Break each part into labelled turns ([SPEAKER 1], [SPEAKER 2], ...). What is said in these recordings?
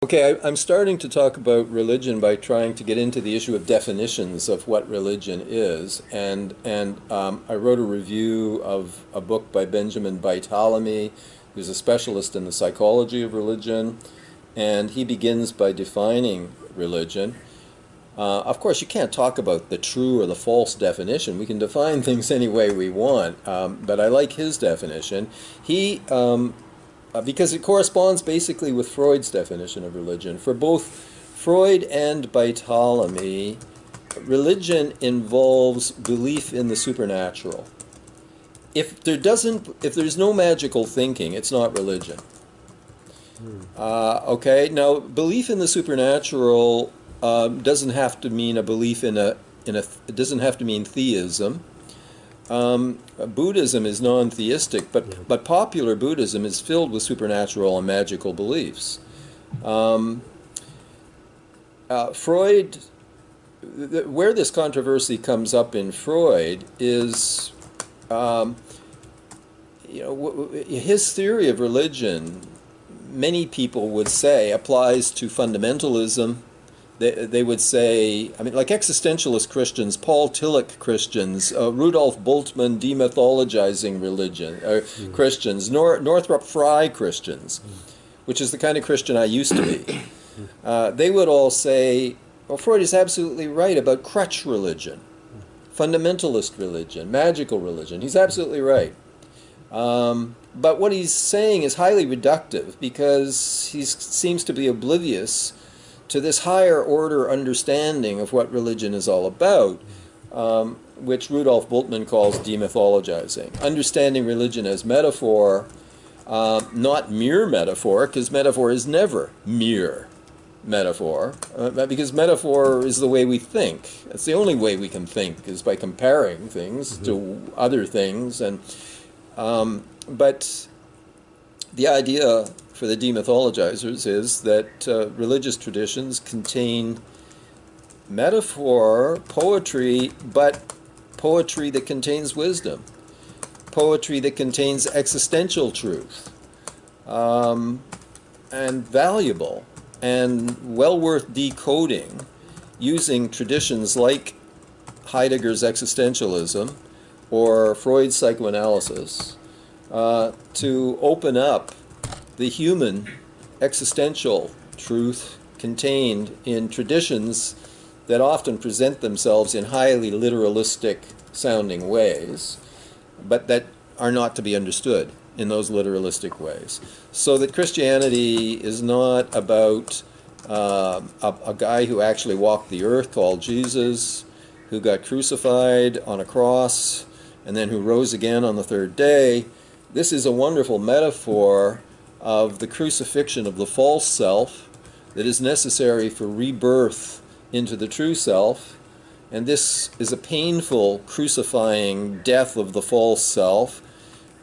[SPEAKER 1] Okay, I'm starting to talk about religion by trying to get into the issue of definitions of what religion is, and I wrote a review of a book by Benjamin Bartholomew, who's a specialist in the psychology of religion, and he begins by defining religion. Of course, you can't talk about the true or the false definition. We can define things any way we want, but I like his definition. Because it corresponds basically with Freud's definition of religion. For both Freud and Bartholomew, religion involves belief in the supernatural. If there's no magical thinking, it's not religion. Okay, now belief in the supernatural doesn't have to mean a belief it doesn't have to mean theism. Buddhism is non-theistic, but popular Buddhism is filled with supernatural and magical beliefs. Freud, where this controversy comes up in Freud is, his theory of religion, many people would say, applies to fundamentalism. They would say, I mean, like existentialist Christians, Paul Tillich Christians, Rudolf Bultmann demythologizing Christians, Northrop Frye Christians, which is the kind of Christian I used to be. They would all say, well, Freud is absolutely right about crutch religion, fundamentalist religion, magical religion. He's absolutely right. But what he's saying is highly reductive because he seems to be oblivious to this higher order understanding of what religion is all about, which Rudolf Bultmann calls demythologizing. Understanding religion as metaphor, not mere metaphor, because metaphor is never mere metaphor, because metaphor is the way we think. It's the only way we can think, is by comparing things to other things. But the idea for the demythologizers is that religious traditions contain metaphor, poetry, but poetry that contains wisdom, poetry that contains existential truth, and valuable and well worth decoding using traditions like Heidegger's existentialism or Freud's psychoanalysis to open up the human existential truth contained in traditions that often present themselves in highly literalistic sounding ways, but that are not to be understood in those literalistic ways. So that Christianity is not about a guy who actually walked the earth called Jesus, who got crucified on a cross, and then who rose again on the third day. This is a wonderful metaphor of the crucifixion of the false self that is necessary for rebirth into the true self. And this is a painful crucifying death of the false self,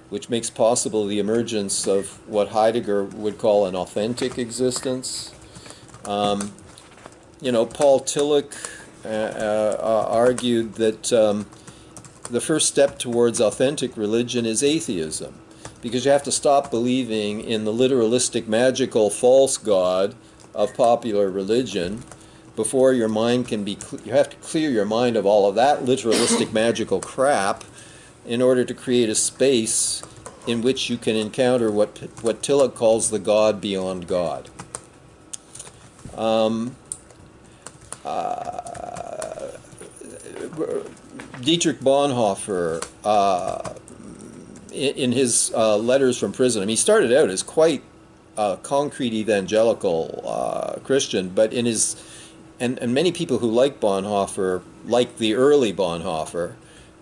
[SPEAKER 1] which makes possible the emergence of what Heidegger would call an authentic existence. Paul Tillich argued that the first step towards authentic religion is atheism, because you have to stop believing in the literalistic, magical, false God of popular religion before your mind can be, you have to clear your mind of all of that literalistic, magical crap in order to create a space in which you can encounter what Tillich calls the God beyond God. Dietrich Bonhoeffer, in his letters from prison, I mean, he started out as quite a concrete evangelical Christian, but in his, and many people who like Bonhoeffer like the early Bonhoeffer,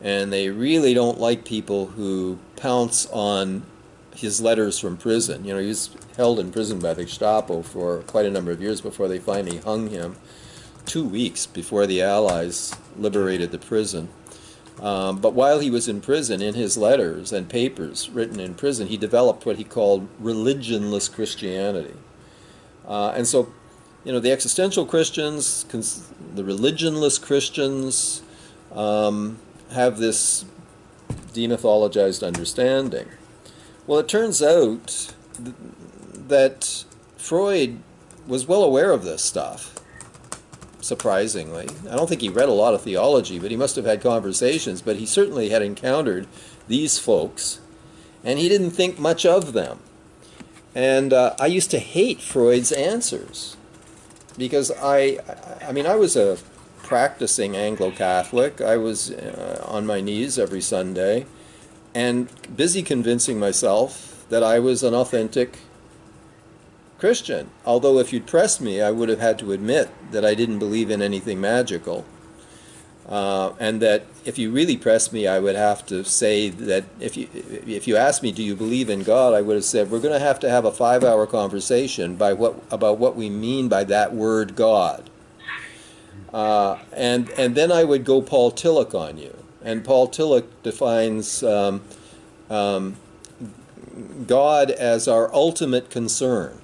[SPEAKER 1] and they really don't like people who pounce on his letters from prison. He was held in prison by the Gestapo for quite a number of years before they finally hung him, 2 weeks before the Allies liberated the prison. But while he was in prison, in his letters and papers written in prison, he developed what he called religionless Christianity. And so, the existential Christians, the religionless Christians, have this demythologized understanding. Well, it turns out that Freud was well aware of this stuff, surprisingly. I don't think he read a lot of theology, but he must have had conversations, but he certainly had encountered these folks, and he didn't think much of them. And I used to hate Freud's answers, because I mean, I was a practicing Anglo-Catholic. I was on my knees every Sunday and busy convincing myself that I was an authentic Christian. Although if you'd pressed me, I would have had to admit that I didn't believe in anything magical. And that if you really pressed me, I would have to say that if you asked me, do you believe in God, I would have said, we're going to have a 5-hour conversation about what we mean by that word God. And then I would go Paul Tillich on you. And Paul Tillich defines God as our ultimate concern.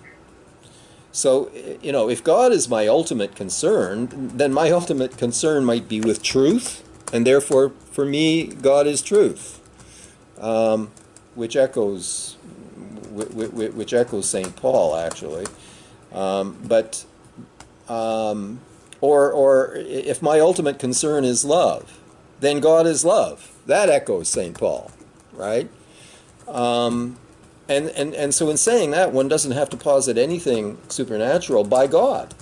[SPEAKER 1] So, you know, if God is my ultimate concern, then my ultimate concern might be with truth, and therefore, for me, God is truth, which echoes St. Paul, actually. Or if my ultimate concern is love, then God is love. That echoes St. Paul, right? And so in saying that, one doesn't have to posit anything supernatural by God.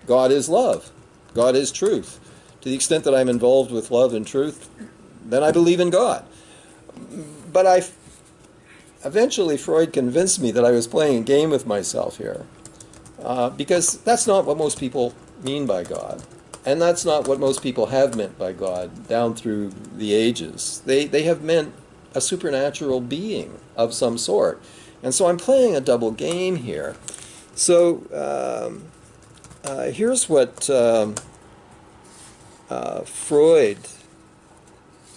[SPEAKER 1] God is love. God is truth. To the extent that I'm involved with love and truth, then I believe in God. But eventually Freud convinced me that I was playing a game with myself here, because that's not what most people mean by God. And that's not what most people have meant by God down through the ages. They have meant a supernatural being of some sort. And so I'm playing a double game here. So here's what Freud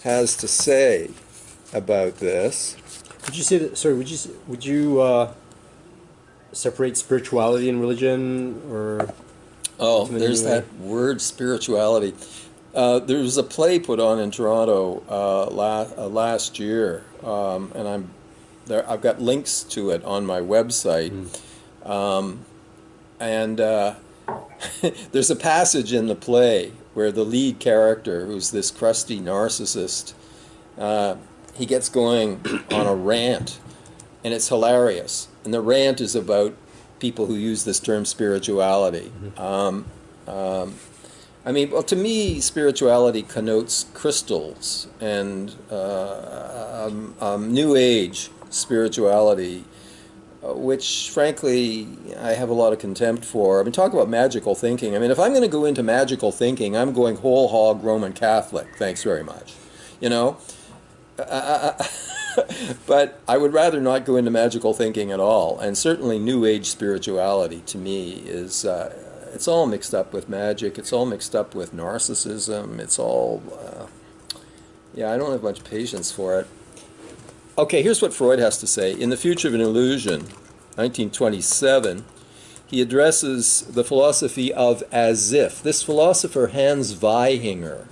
[SPEAKER 1] has to say about this.
[SPEAKER 2] Would you say that? Sorry, would you separate spirituality and religion, or?
[SPEAKER 1] Oh, there's that word, spirituality. There was a play put on in Toronto last year, and I've got links to it on my website. And there's a passage in the play where the lead character, who's this crusty narcissist, he gets going on a rant, and it's hilarious. And the rant is about people who use this term spirituality. I mean, well, to me, spirituality connotes crystals and New Age spirituality, which, frankly, I have a lot of contempt for. I mean, talk about magical thinking. I mean, if I'm going to go into magical thinking, I'm going whole hog Roman Catholic. Thanks very much. You know? But I would rather not go into magical thinking at all. And certainly New Age spirituality, to me, is... it's all mixed up with magic. It's all mixed up with narcissism. It's all, yeah, I don't have much patience for it. Okay, here's what Freud has to say. In The Future of an Illusion, 1927, he addresses the philosophy of as if. This philosopher, Hans Weihinger,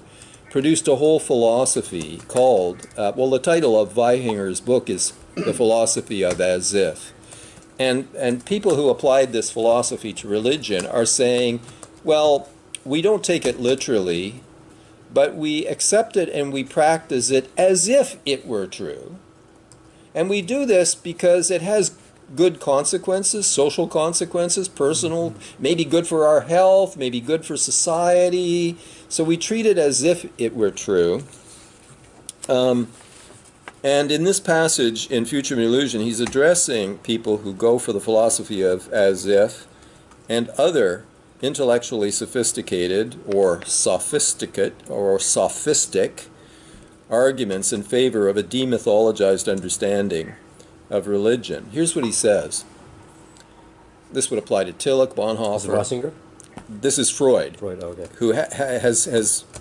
[SPEAKER 1] produced a whole philosophy called, well, the title of Weihinger's book is The Philosophy of As If. And people who applied this philosophy to religion are saying, well, we don't take it literally, but we accept it and we practice it as if it were true. And we do this because it has good consequences, social consequences, personal, maybe good for our health, maybe good for society. So we treat it as if it were true. And in this passage in Future of an Illusion, he's addressing people who go for the philosophy of as if and other intellectually sophisticated or sophistic arguments in favor of a demythologized understanding of religion. Here's what he says. This would apply to Tillich, Bonhoeffer.
[SPEAKER 2] Is it Ratzinger?
[SPEAKER 1] This is Freud.
[SPEAKER 2] Freud, okay.
[SPEAKER 1] Who has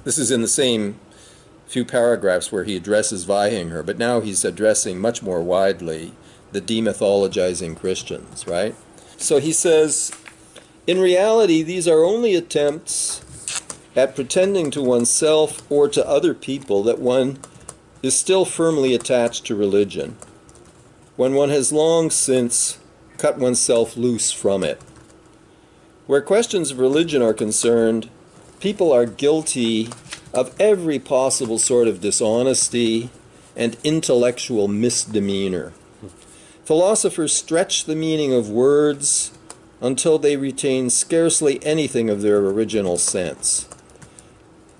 [SPEAKER 1] this is in the same few paragraphs where he addresses Weihinger, but now he's addressing much more widely the demythologizing Christians, right? So he says, in reality, these are only attempts at pretending to oneself or to other people that one is still firmly attached to religion, when one has long since cut oneself loose from it. Where questions of religion are concerned, people are guilty of every possible sort of dishonesty and intellectual misdemeanor. Philosophers stretch the meaning of words until they retain scarcely anything of their original sense.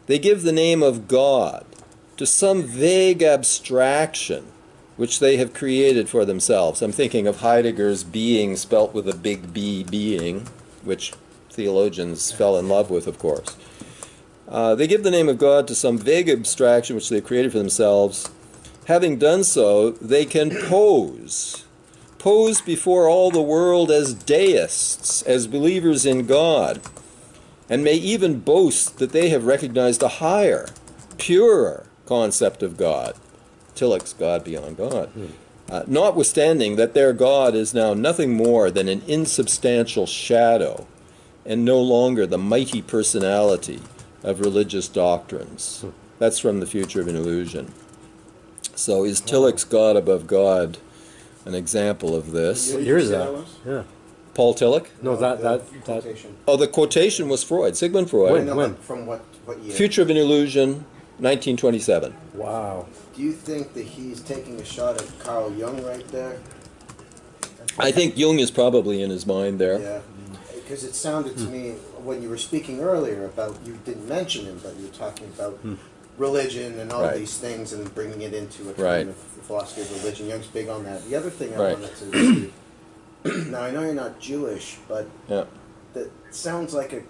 [SPEAKER 1] They give the name of God to some vague abstraction which they have created for themselves. I'm thinking of Heidegger's being, spelt with a big B, being, which theologians fell in love with, of course. They give the name of God to some vague abstraction which they've created for themselves. Having done so, they can pose before all the world as deists, as believers in God, and may even boast that they have recognized a higher, purer concept of God, Tillich's God beyond God, notwithstanding that their God is now nothing more than an insubstantial shadow and no longer the mighty personality of religious doctrines. That's from The Future of an Illusion. So is Tillich's God above God an example of this?
[SPEAKER 2] What year is that? Yeah.
[SPEAKER 1] Paul Tillich?
[SPEAKER 2] No, that
[SPEAKER 3] Quotation.
[SPEAKER 1] Oh, the quotation was Freud, Sigmund Freud.
[SPEAKER 2] When?
[SPEAKER 3] From what year?
[SPEAKER 1] Future of an Illusion, 1927.
[SPEAKER 2] Wow.
[SPEAKER 3] Do you think that he's taking a shot at Carl Jung right there?
[SPEAKER 1] I think Jung is probably in his mind there.
[SPEAKER 3] Yeah. Because it sounded to me, when you were speaking earlier about, you didn't mention him, but you were talking about religion and all
[SPEAKER 1] Right.
[SPEAKER 3] these things and bringing it into a kind
[SPEAKER 1] Right.
[SPEAKER 3] of philosophy of religion. Jung's big on that. The other thing I
[SPEAKER 1] Right.
[SPEAKER 3] wanted to now I know you're not Jewish, but
[SPEAKER 1] Yeah.
[SPEAKER 3] that sounds like a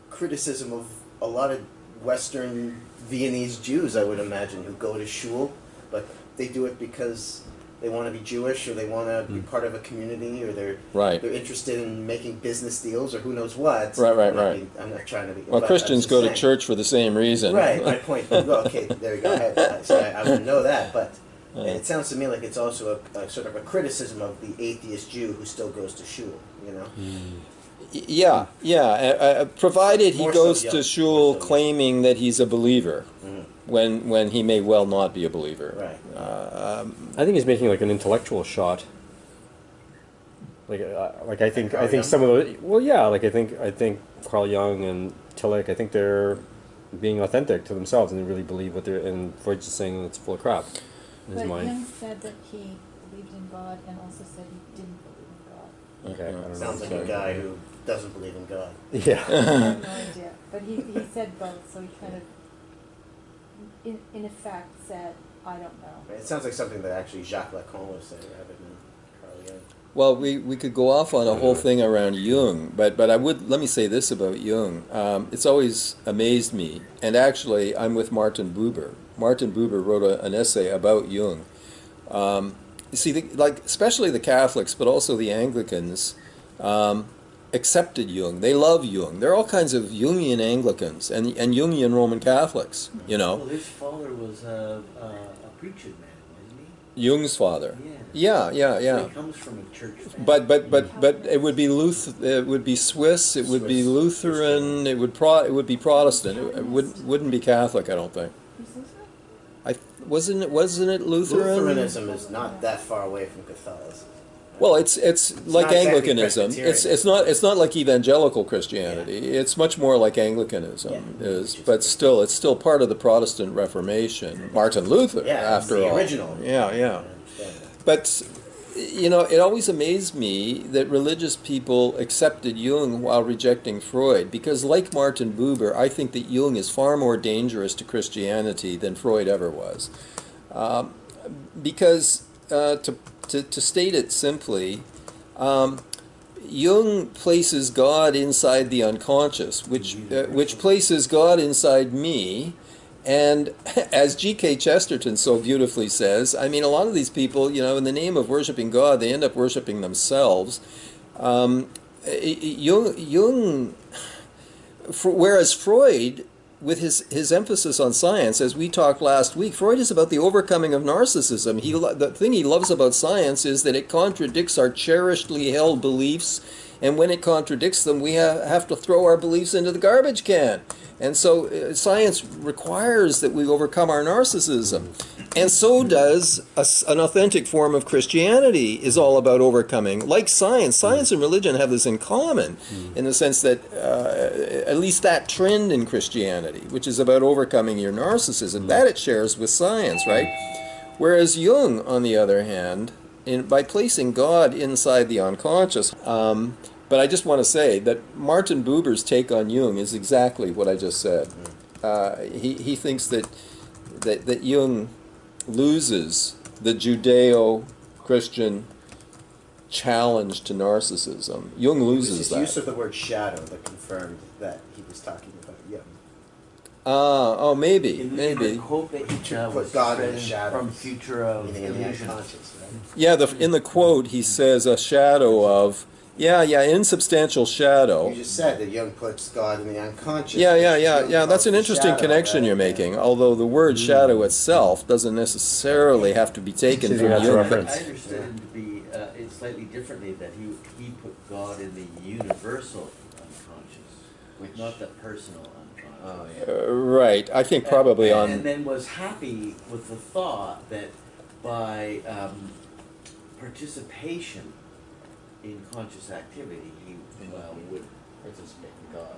[SPEAKER 3] criticism of a lot of Western Viennese Jews, I would imagine, who go to shul, but they do it because they want to be Jewish or they want to be part of a community or they're
[SPEAKER 1] Right.
[SPEAKER 3] interested in making business deals or who knows what.
[SPEAKER 1] Right.
[SPEAKER 3] I'm not trying to be.
[SPEAKER 1] Well,
[SPEAKER 3] but
[SPEAKER 1] Christians
[SPEAKER 3] I'm
[SPEAKER 1] go
[SPEAKER 3] just
[SPEAKER 1] to
[SPEAKER 3] saying.
[SPEAKER 1] church for the same reason.
[SPEAKER 3] Right. My point. Well, okay, there you go. I wouldn't know that, but it sounds to me like it's also a sort of a criticism of the atheist Jew who still goes to shul. You know.
[SPEAKER 1] Yeah. Provided he
[SPEAKER 3] More so
[SPEAKER 1] goes
[SPEAKER 3] Jung.
[SPEAKER 1] to shul
[SPEAKER 3] More so
[SPEAKER 1] claiming that he's a believer, when he may well not be a believer.
[SPEAKER 3] Right.
[SPEAKER 2] I think he's making like an intellectual shot. Like I think
[SPEAKER 3] Carl Jung?
[SPEAKER 2] some of the like I think Carl Jung and Tillich, I think they're being authentic to themselves and they really believe what they're. And Freud's just saying it's full of crap in his
[SPEAKER 4] But
[SPEAKER 2] mind.
[SPEAKER 4] Jung said that he believed in God and also said he didn't believe in God.
[SPEAKER 2] Okay, I don't
[SPEAKER 3] Sounds like
[SPEAKER 2] know.
[SPEAKER 3] a guy who doesn't believe in God.
[SPEAKER 2] Yeah.
[SPEAKER 4] I have no idea. But he said both, so he kind of, in effect, said, I don't know.
[SPEAKER 3] It sounds like something that actually Jacques Lacan was saying rather than Carl Jung.
[SPEAKER 1] Well, we could go off on a whole thing around Jung, but let me say this about Jung. It's always amazed me, and actually I'm with Martin Buber. Martin Buber wrote an essay about Jung. You see, especially the Catholics, but also the Anglicans, accepted Jung. They love Jung. There are all kinds of Jungian Anglicans and Jungian Roman Catholics, you know.
[SPEAKER 5] Well, his father was a preacher man, wasn't he?
[SPEAKER 1] Jung's father.
[SPEAKER 5] Yeah.
[SPEAKER 1] Yeah.
[SPEAKER 5] So he comes from a church family.
[SPEAKER 1] But it would be it would be Swiss, it would be Lutheran, it would be Protestant. It wouldn't be Catholic, I don't think. Wasn't it Lutheran?
[SPEAKER 3] Lutheranism is not that far away from Catholicism.
[SPEAKER 1] Well, it's like
[SPEAKER 3] not exactly
[SPEAKER 1] Anglicanism.
[SPEAKER 3] Presbyterian.
[SPEAKER 1] It's not like evangelical Christianity. It's much more like Anglicanism is, but still it's still part of the Protestant Reformation. Martin Luther, after
[SPEAKER 3] the
[SPEAKER 1] all.
[SPEAKER 3] original.
[SPEAKER 1] Yeah. But you know, it always amazed me that religious people accepted Jung while rejecting Freud, because like Martin Buber, I think that Jung is far more dangerous to Christianity than Freud ever was. Because to state it simply, Jung places God inside the unconscious, which places God inside me. And as G.K. Chesterton so beautifully says, I mean, a lot of these people, you know, in the name of worshiping God, they end up worshiping themselves. Jung, whereas Freud, with his emphasis on science, as we talked last week, Freud is about the overcoming of narcissism. The thing he loves about science is that it contradicts our cherishedly held beliefs And when it contradicts them, we have to throw our beliefs into the garbage can. And so science requires that we overcome our narcissism. And so does an authentic form of Christianity is all about overcoming. Like science and religion have this in common, in the sense that at least that trend in Christianity, which is about overcoming your narcissism, that it shares with science, right? Whereas Jung, on the other hand, by placing God inside the unconscious, but I just want to say that Martin Buber's take on Jung is exactly what I just said. He thinks that Jung loses the Judeo-Christian challenge to narcissism. Jung loses
[SPEAKER 3] his
[SPEAKER 1] that.
[SPEAKER 3] use of the word shadow that confirmed that he was talking about Jung.
[SPEAKER 1] Oh, maybe.
[SPEAKER 5] I hope that he
[SPEAKER 3] Put
[SPEAKER 5] was
[SPEAKER 3] God in the
[SPEAKER 5] from
[SPEAKER 3] shadows.
[SPEAKER 5] future of
[SPEAKER 3] In the
[SPEAKER 5] illusion.
[SPEAKER 3] unconscious, right?
[SPEAKER 1] Yeah, in the quote he says a shadow of, insubstantial shadow.
[SPEAKER 3] You just said that Jung puts God in the unconscious.
[SPEAKER 1] Yeah. That's an interesting
[SPEAKER 3] Shadow,
[SPEAKER 1] connection
[SPEAKER 3] right?
[SPEAKER 1] you're making. Although the word shadow itself doesn't necessarily have to be taken
[SPEAKER 2] Seems
[SPEAKER 1] from
[SPEAKER 2] like that's a
[SPEAKER 1] Jung.
[SPEAKER 2] reference.
[SPEAKER 5] I understood him to be it slightly differently, that he put God in the universal unconscious, not the personal unconscious.
[SPEAKER 3] Oh, yeah.
[SPEAKER 1] Right. I think probably on.
[SPEAKER 5] And then was happy with the thought that by participation in conscious activity, he would participate in God.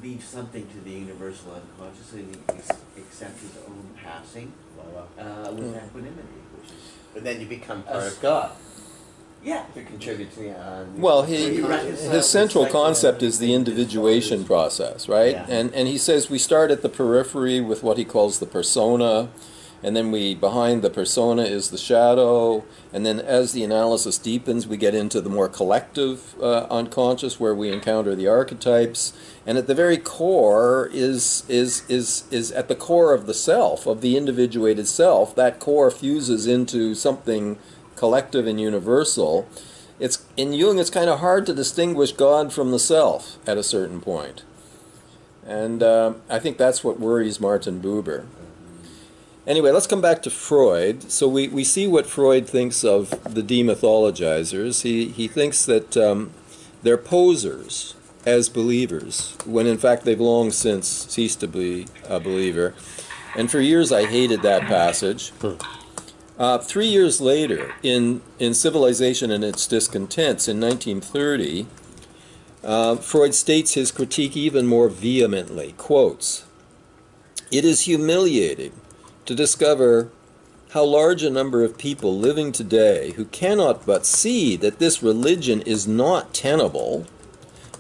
[SPEAKER 5] Leave something to the universal unconscious, and he accept his own passing with equanimity, which is.
[SPEAKER 3] But then you become part of God.
[SPEAKER 5] Yeah.
[SPEAKER 3] To contribute to the.
[SPEAKER 1] Well,
[SPEAKER 3] unconscious.
[SPEAKER 1] his central concept is the individuation process, right?
[SPEAKER 3] Yeah.
[SPEAKER 1] And he says we start at the periphery with what he calls the persona, and then behind the persona is the shadow, and then as the analysis deepens, we get into the more collective unconscious, where we encounter the archetypes, and at the very core is at the core of the self, of the individuated self. That core fuses into something collective and universal. In Jung, it's kind of hard to distinguish God from the self at a certain point, and I think that's what worries Martin Buber. Anyway, let's come back to Freud. So we see what Freud thinks of the demythologizers. He thinks that they're posers as believers, when in fact they've long since ceased to be a believer. And for years I hated that passage. 3 years later, in Civilization and Its Discontents in 1930, Freud states his critique even more vehemently. Quotes, "It is humiliating to discover how large a number of people living today who cannot but see that this religion is not tenable,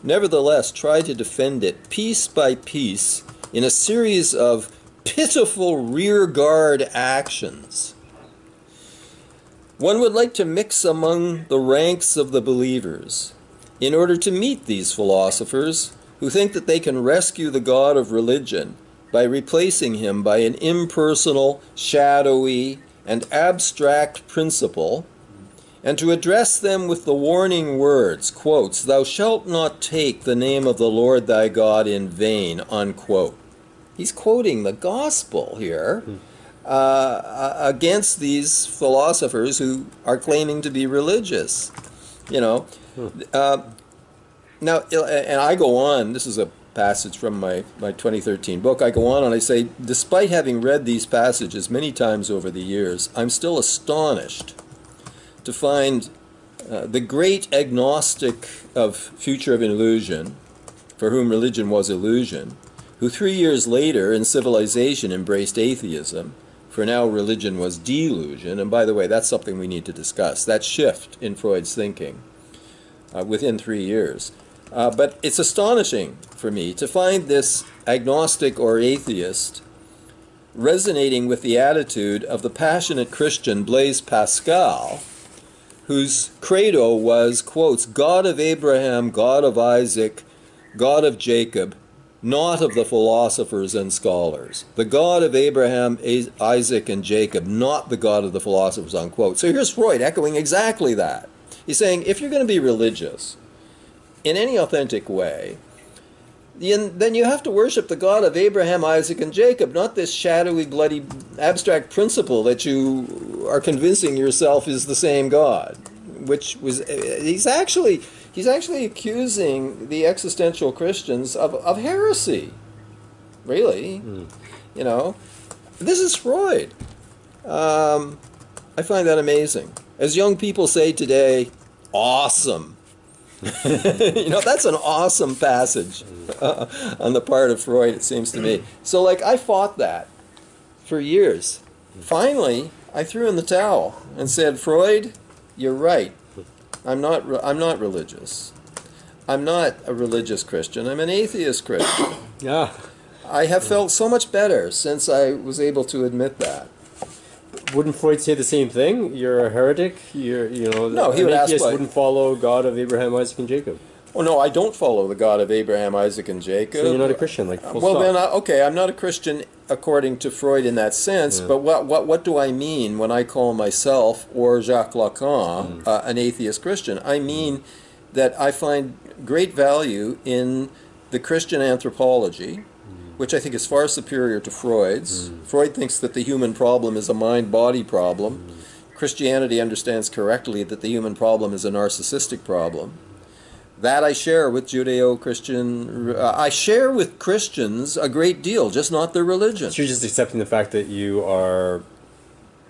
[SPEAKER 1] nevertheless try to defend it piece by piece in a series of pitiful rearguard actions. One would like to mix among the ranks of the believers in order to meet these philosophers who think that they can rescue the God of religion by replacing him by an impersonal, shadowy, and abstract principle, and to address them with the warning words, quotes, 'Thou shalt not take the name of the Lord thy God in vain,' unquote." He's quoting the gospel here against these philosophers who are claiming to be religious. Now, and I go on, this is a passage from my 2013 book. I go on and I say, despite having read these passages many times over the years, I'm still astonished to find the great agnostic of Future of Illusion, for whom religion was illusion, who 3 years later in Civilization embraced atheism, for now religion was delusion. And by the way, that's something we need to discuss, that shift in Freud's thinking within 3 years. But it's astonishing for me to find this agnostic or atheist resonating with the attitude of the passionate Christian Blaise Pascal, whose credo was, quotes, "God of Abraham, God of Isaac, God of Jacob, not of the philosophers and scholars. The God of Abraham, Isaac, and Jacob, not the God of the philosophers," unquote. So here's Freud echoing exactly that. He's saying, if you're going to be religious in any authentic way, then you have to worship the God of Abraham, Isaac, and Jacob, not this shadowy, bloody, abstract principle that you are convincing yourself is the same God, which was, he's actually, he's actually accusing the existential Christians of heresy. Really. You know, this is Freud. I find that amazing. As young people say today, awesome. You know, that's an awesome passage on the part of Freud, it seems to me. So, like, I fought that for years. Finally, I threw in the towel and said, Freud, you're right. I'm not religious. I'm not a religious Christian. I'm an atheist Christian.
[SPEAKER 2] Yeah.
[SPEAKER 1] I have felt so much better since I was able to admit that.
[SPEAKER 2] Wouldn't Freud say the same thing? You're a heretic.
[SPEAKER 1] No, he would ask
[SPEAKER 2] atheist
[SPEAKER 1] why.
[SPEAKER 2] wouldn't follow God of Abraham, Isaac, and Jacob.
[SPEAKER 1] Oh no, I don't follow the God of Abraham, Isaac, and Jacob.
[SPEAKER 2] So you're not a Christian, like full
[SPEAKER 1] well,
[SPEAKER 2] stop.
[SPEAKER 1] then, okay, I'm not a Christian according to Freud in that sense.
[SPEAKER 2] Yeah.
[SPEAKER 1] But what do I mean when I call myself or Jacques Lacan an atheist Christian? I mean that I find great value in the Christian anthropology, which I think is far superior to Freud's. Freud thinks that the human problem is a mind-body problem. Christianity understands correctly that the human problem is a narcissistic problem. That I share with Judeo-Christian... I share with Christians a great deal, just not their religion.
[SPEAKER 2] So you're just accepting the fact that you are...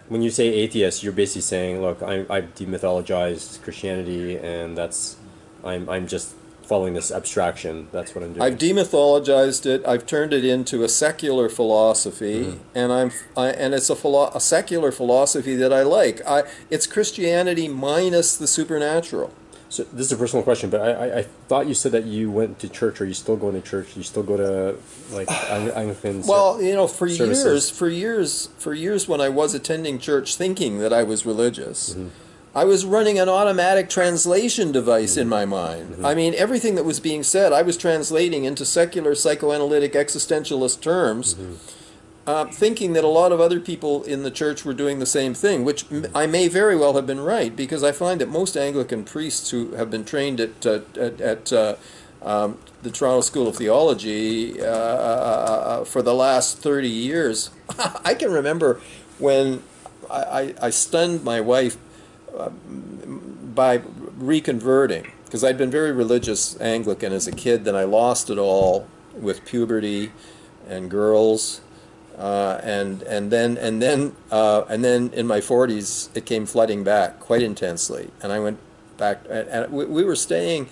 [SPEAKER 2] When you say atheist, you're basically saying, look, I've demythologized Christianity, and that's... I'm just following this abstraction. That's what I'm doing.
[SPEAKER 1] I've demythologized it. I've turned it into a secular philosophy, and it's a secular philosophy that I like. It's Christianity minus the supernatural.
[SPEAKER 2] So this is a personal question, but I thought you said that you went to church, or you still go to church? You still go to like Anglican?
[SPEAKER 1] Well, you know, for
[SPEAKER 2] services?
[SPEAKER 1] years, when I was attending church, thinking that I was religious. I was running an automatic translation device in my mind. I mean, everything that was being said, I was translating into secular psychoanalytic existentialist terms, thinking that a lot of other people in the church were doing the same thing, which I may very well have been right, because I find that most Anglican priests who have been trained at the Toronto School of Theology for the last 30 years, I can remember when I stunned my wife by reconverting, because I'd been very religious Anglican as a kid, then I lost it all with puberty and girls, and then in my 40s it came flooding back quite intensely, and I went back, and we were staying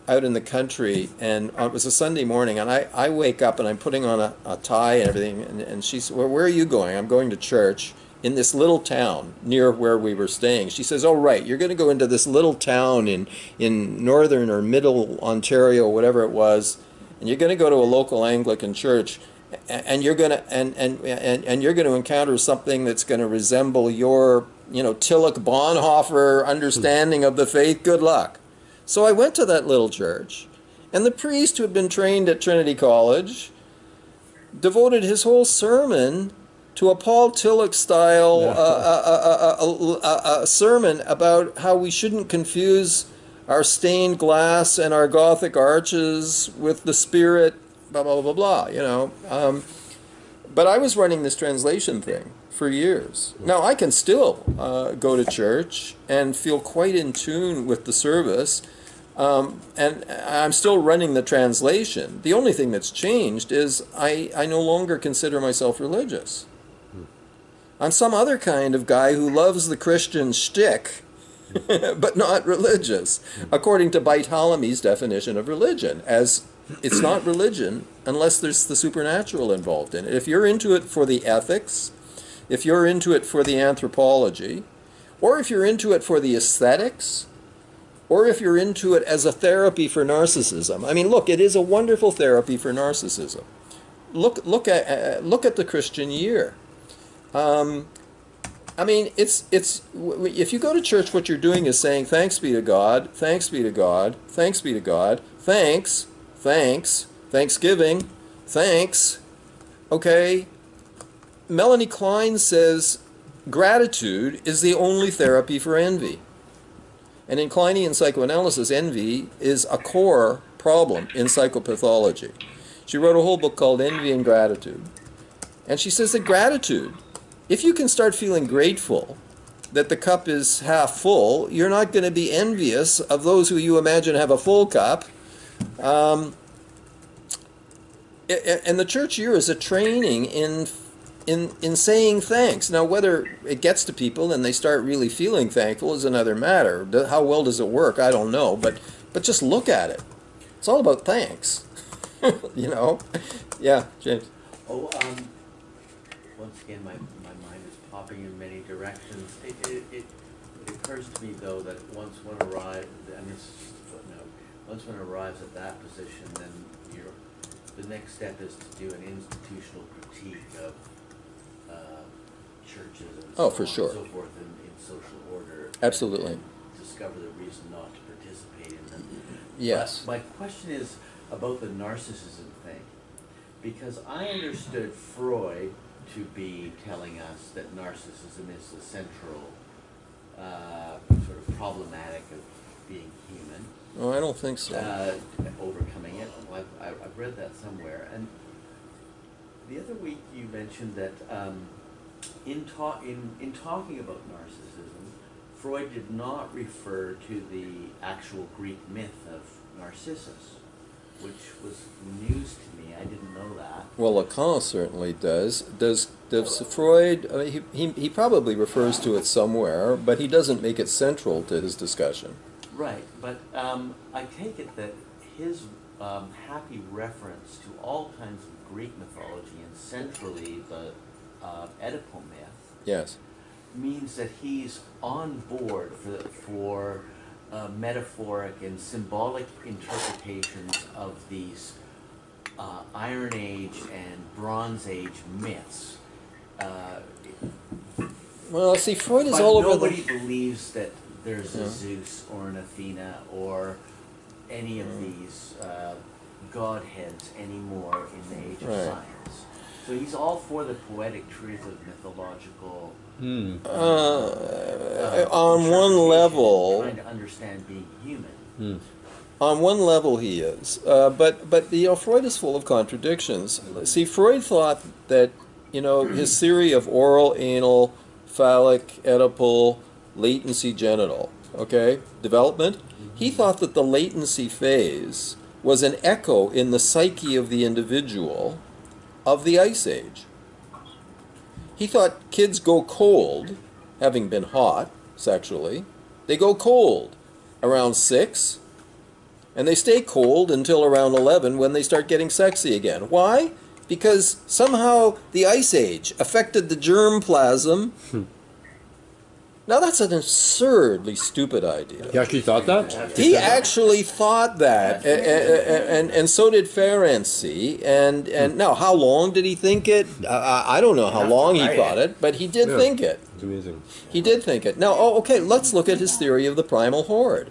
[SPEAKER 1] out in the country, and it was a Sunday morning, and I wake up and I'm putting on a tie and everything, and she said, well, where are you going? I'm going to church in this little town near where we were staying. She says, oh, right, you're going to go into this little town in northern or middle Ontario, whatever it was, and you're going to go to a local Anglican church, and you're going to and you're going to encounter something that's going to resemble your, Tillich Bonhoeffer understanding of the faith. Good luck. So I went to that little church, and the priest, who had been trained at Trinity College, devoted his whole sermon to a Paul Tillich-style sermon about how we shouldn't confuse our stained glass and our Gothic arches with the Spirit, blah, blah, blah, blah, But I was running this translation thing for years. Now, I can still go to church and feel quite in tune with the service, and I'm still running the translation. The only thing that's changed is I no longer consider myself religious. I'm some other kind of guy who loves the Christian shtick, but not religious, according to Bartholomew's definition of religion, as it's not religion unless there's the supernatural involved in it. If you're into it for the ethics, if you're into it for the anthropology, or if you're into it for the aesthetics, or if you're into it as a therapy for narcissism. I mean, look, it is a wonderful therapy for narcissism. Look at the Christian year. I mean, it's if you go to church, what you're doing is saying, thanks be to God, thanks be to God, thanks be to God, thanks, Thanksgiving, thanks. Okay. Melanie Klein says gratitude is the only therapy for envy. And in Kleinian psychoanalysis, envy is a core problem in psychopathology. She wrote a whole book called Envy and Gratitude. And she says that gratitude, if you can start feeling grateful, that the cup is half full, you're not going to be envious of those who you imagine have a full cup. And the church year is a training in saying thanks. Now, whether it gets to people and they start really feeling thankful is another matter. How well does it work? I don't know. But just look at it. It's all about thanks. You know? Yeah, James.
[SPEAKER 5] Oh, once again, my mind is popping in many directions. It occurs to me, though, that once one arrives, and this is just a footnote, once one arrives at that position, then the next step is to do an institutional critique of churches and so
[SPEAKER 1] for
[SPEAKER 5] on
[SPEAKER 1] sure.
[SPEAKER 5] and so forth in social order.
[SPEAKER 1] Absolutely.
[SPEAKER 5] And discover the reason not to participate in them.
[SPEAKER 1] Yes.
[SPEAKER 5] But my question is about the narcissism thing, because I understood Freud to be telling us that narcissism is the central sort of problematic of being human.
[SPEAKER 1] Oh, I don't think so.
[SPEAKER 5] Overcoming it. Well, I've read that somewhere. And the other week you mentioned that in talking about narcissism, Freud did not refer to the actual Greek myth of Narcissus, which was news to me. I didn't know that.
[SPEAKER 1] Well, Lacan certainly does. Does Freud? I mean, he probably refers to it somewhere, but he doesn't make it central to his discussion.
[SPEAKER 5] Right, but I take it that his happy reference to all kinds of Greek mythology, and centrally the Oedipal myth,
[SPEAKER 1] Yes.
[SPEAKER 5] means that he's on board for metaphoric and symbolic interpretations of these Iron Age and Bronze Age myths.
[SPEAKER 1] Well, see, Freud is
[SPEAKER 5] But
[SPEAKER 1] all over
[SPEAKER 5] nobody
[SPEAKER 1] the.
[SPEAKER 5] believes that there's a Zeus or an Athena or any of these godheads anymore in the age of
[SPEAKER 1] Right.
[SPEAKER 5] science. So he's all for the poetic truth of mythological.
[SPEAKER 1] On one level,
[SPEAKER 5] trying to understand being human.
[SPEAKER 1] on one level, he is. But Freud is full of contradictions. See, Freud thought that his theory of oral, anal, phallic, Oedipal, latency, genital, development. He thought that the latency phase was an echo in the psyche of the individual of the Ice Age. He thought kids go cold, having been hot sexually. They go cold around 6, and they stay cold until around 11 when they start getting sexy again. Why? Because somehow the Ice Age affected the germplasm. Now that's an absurdly stupid idea.
[SPEAKER 2] He actually thought that?
[SPEAKER 1] He actually thought that, and so did Ferenczi. And now, how long did he think it? I don't know how long he thought it, but he did think it.
[SPEAKER 2] It's amazing.
[SPEAKER 1] He did think it. Now, let's look at his theory of the primal horde.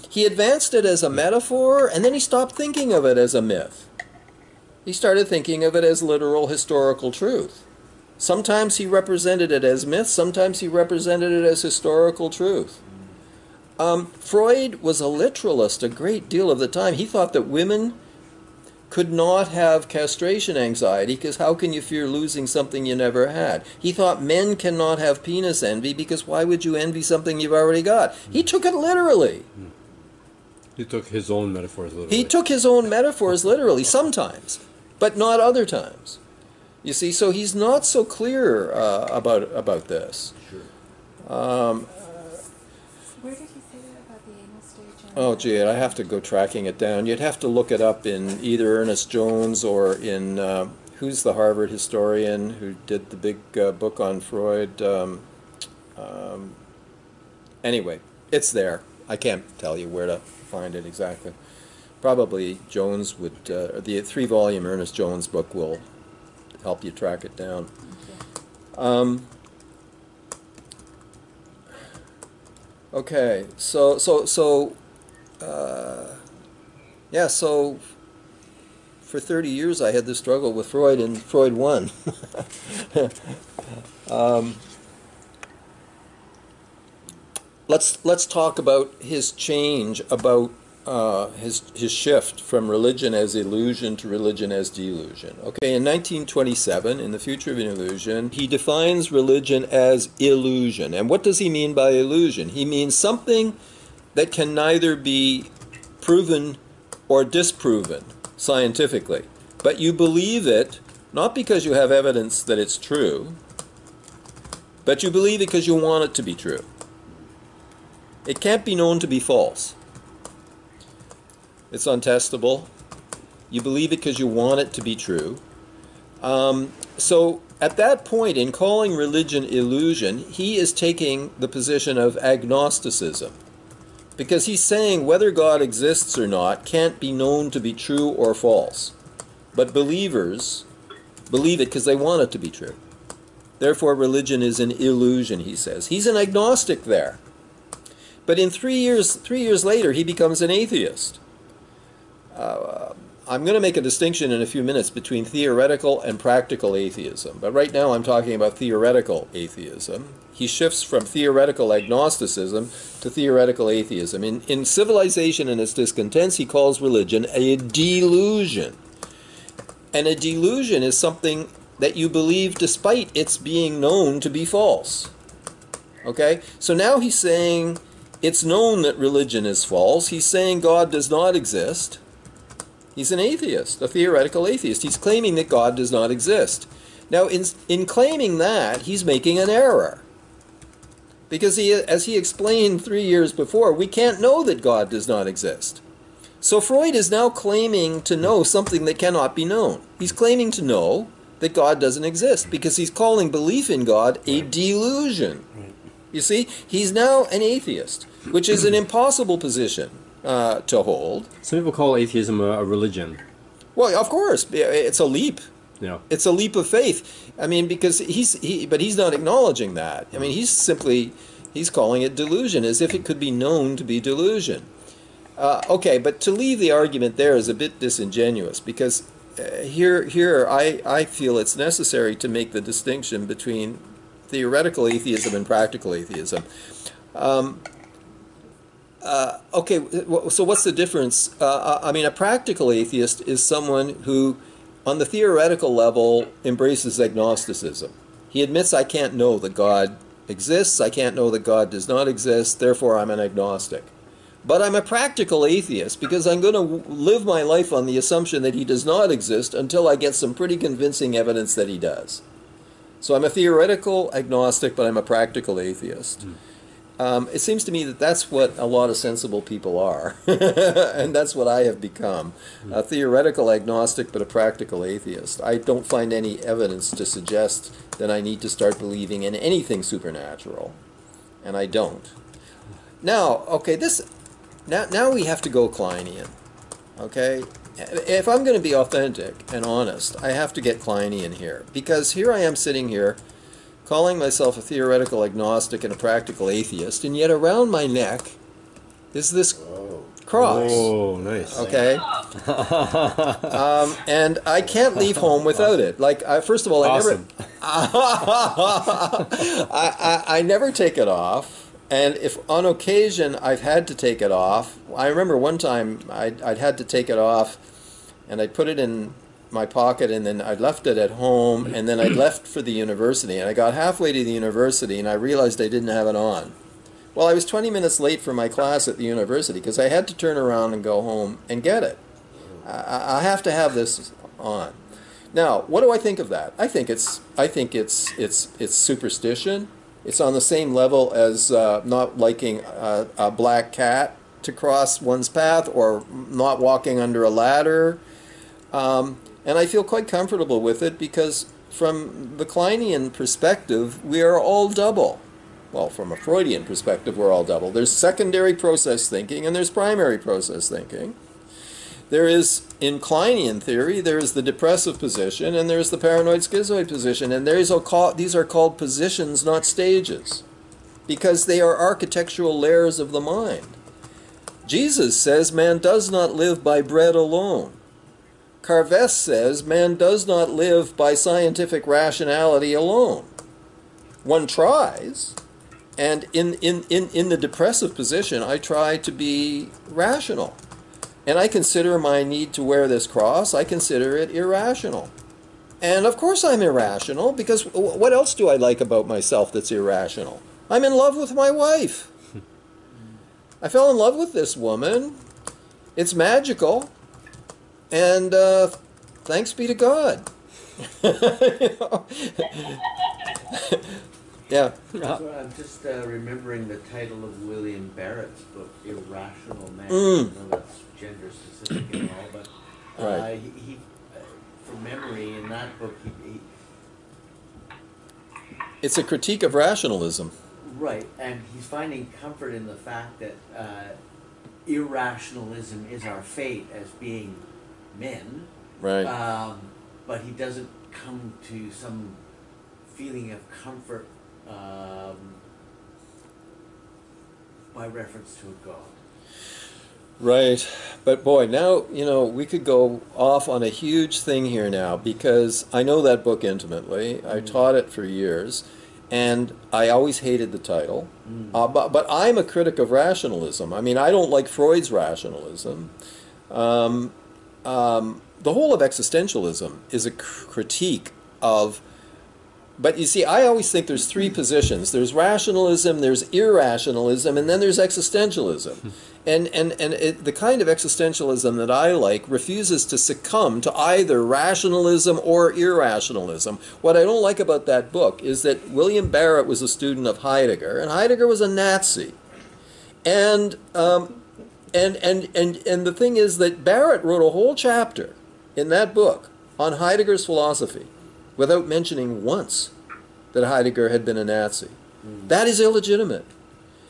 [SPEAKER 1] He advanced it as a metaphor, and then he stopped thinking of it as a myth. He started thinking of it as literal historical truth. Sometimes he represented it as myth, sometimes he represented it as historical truth. Freud was a literalist a great deal of the time. He thought that women could not have castration anxiety because how can you fear losing something you never had? He thought men cannot have penis envy because why would you envy something you've already got? He took it literally.
[SPEAKER 2] He took his own metaphors literally.
[SPEAKER 1] He took his own metaphors literally sometimes, but not other times. You see, so he's not so clear about this.
[SPEAKER 5] Sure.
[SPEAKER 4] Where did he say that about the anal stage?
[SPEAKER 1] Oh, gee, I have to go tracking it down. You'd have to look it up in either Ernest Jones or in, who's the Harvard historian who did the big book on Freud? Anyway, it's there. I can't tell you where to find it exactly. Probably Jones would, the 3-volume Ernest Jones book will help you track it down. Okay, so for 30 years I had this struggle with Freud, and Freud won. Let's talk about his change about his shift from religion as illusion to religion as delusion. Okay, in 1927, in The Future of an Illusion, he defines religion as illusion. And what does he mean by illusion? He means something that can neither be proven or disproven scientifically, but you believe it not because you have evidence that it's true, but you believe it because you want it to be true. It can't be known to be false. It's untestable. You believe it because you want it to be true. So at that point, in calling religion illusion, he is taking the position of agnosticism, because he's saying whether God exists or not can't be known to be true or false. But believers believe it because they want it to be true. Therefore, religion is an illusion, he says. He's an agnostic there. But in 3 years later, he becomes an atheist. I'm going to make a distinction in a few minutes between theoretical and practical atheism. But right now I'm talking about theoretical atheism. He shifts from theoretical agnosticism to theoretical atheism. In Civilization and Its Discontents, he calls religion a delusion. And a delusion is something that you believe despite its being known to be false. Okay? So now he's saying it's known that religion is false. He's saying God does not exist. He's an atheist, a theoretical atheist. He's claiming that God does not exist. Now, in claiming that, he's making an error. Because as he explained 3 years before, we can't know that God does not exist. So Freud is now claiming to know something that cannot be known. He's claiming to know that God doesn't exist because he's calling belief in God a delusion. You see, he's now an atheist, which is an impossible position to hold.
[SPEAKER 2] Some people call atheism a religion.
[SPEAKER 1] Well, of course, it's a leap.
[SPEAKER 2] Yeah.
[SPEAKER 1] It's a leap of faith. I mean, because but he's not acknowledging that. I mean, he's calling it delusion, as if it could be known to be delusion. Okay, but to leave the argument there is a bit disingenuous, because here I feel it's necessary to make the distinction between theoretical atheism and practical atheism. Okay, so what's the difference? I mean, a practical atheist is someone who, on the theoretical level, embraces agnosticism. He admits, I can't know that God exists, I can't know that God does not exist, therefore I'm an agnostic. But I'm a practical atheist because I'm going to live my life on the assumption that he does not exist until I get some pretty convincing evidence that he does. So I'm a theoretical agnostic, but I'm a practical atheist. It seems to me that that's what a lot of sensible people are, and that's what I have become, a theoretical agnostic but a practical atheist. I don't find any evidence to suggest that I need to start believing in anything supernatural, and I don't. Now, okay, now we have to go Kleinian, okay? If I'm going to be authentic and honest, I have to get Kleinian here, because here I am sitting here calling myself a theoretical agnostic and a practical atheist, and yet around my neck is this cross.
[SPEAKER 2] Oh, nice.
[SPEAKER 1] Okay? And I can't leave home without it. Like, first of all, I never take it off. And if on occasion I've had to take it off, I remember one time I'd had to take it off, and I put it in my pocket, and then I left it at home, and then I left for the university, and I got halfway to the university, and I realized I didn't have it on. Well, I was 20 minutes late for my class at the university because I had to turn around and go home and get it. I have to have this on. Now, what do I think of that? I think it's superstition. It's on the same level as not liking a black cat to cross one's path, or not walking under a ladder. And I feel quite comfortable with it because from the Kleinian perspective, we are all double. Well, from a Freudian perspective, we're all double. There's secondary process thinking and there's primary process thinking. There is, in Kleinian theory, there is the depressive position and there's the paranoid schizoid position. And these are called positions, not stages, because they are architectural layers of the mind. Jesus says man does not live by bread alone. Carves says man does not live by scientific rationality alone. One tries, and in the depressive position, I try to be rational. and I consider my need to wear this cross, I consider it irrational. And of course I'm irrational, because what else do I like about myself that's irrational? I'm in love with my wife. I fell in love with this woman. It's magical. And thanks be to God. You know? Yeah.
[SPEAKER 5] So I'm just remembering the title of William Barrett's book, Irrational Man.
[SPEAKER 1] Mm.
[SPEAKER 5] I know that's gender specific and all, but
[SPEAKER 1] Right.
[SPEAKER 5] he from memory, in that book, he
[SPEAKER 1] It's a critique of rationalism.
[SPEAKER 5] right, and he's finding comfort in the fact that irrationalism is our fate as being men.
[SPEAKER 1] Right.
[SPEAKER 5] But he doesn't come to some feeling of comfort by reference to a God.
[SPEAKER 1] Right. But boy, now, you know, we could go off on a huge thing here now, because I know that book intimately. I taught it for years, and I always hated the title. But I'm a critic of rationalism. I mean, I don't like Freud's rationalism. The whole of existentialism is a critique of... But you see, I always think there's three positions. There's rationalism, there's irrationalism, and then there's existentialism. And the kind of existentialism that I like refuses to succumb to either rationalism or irrationalism. What I don't like about that book is that William Barrett was a student of Heidegger, and Heidegger was a Nazi. And the thing is that Barrett wrote a whole chapter in that book on Heidegger's philosophy without mentioning once that Heidegger had been a Nazi. That is illegitimate.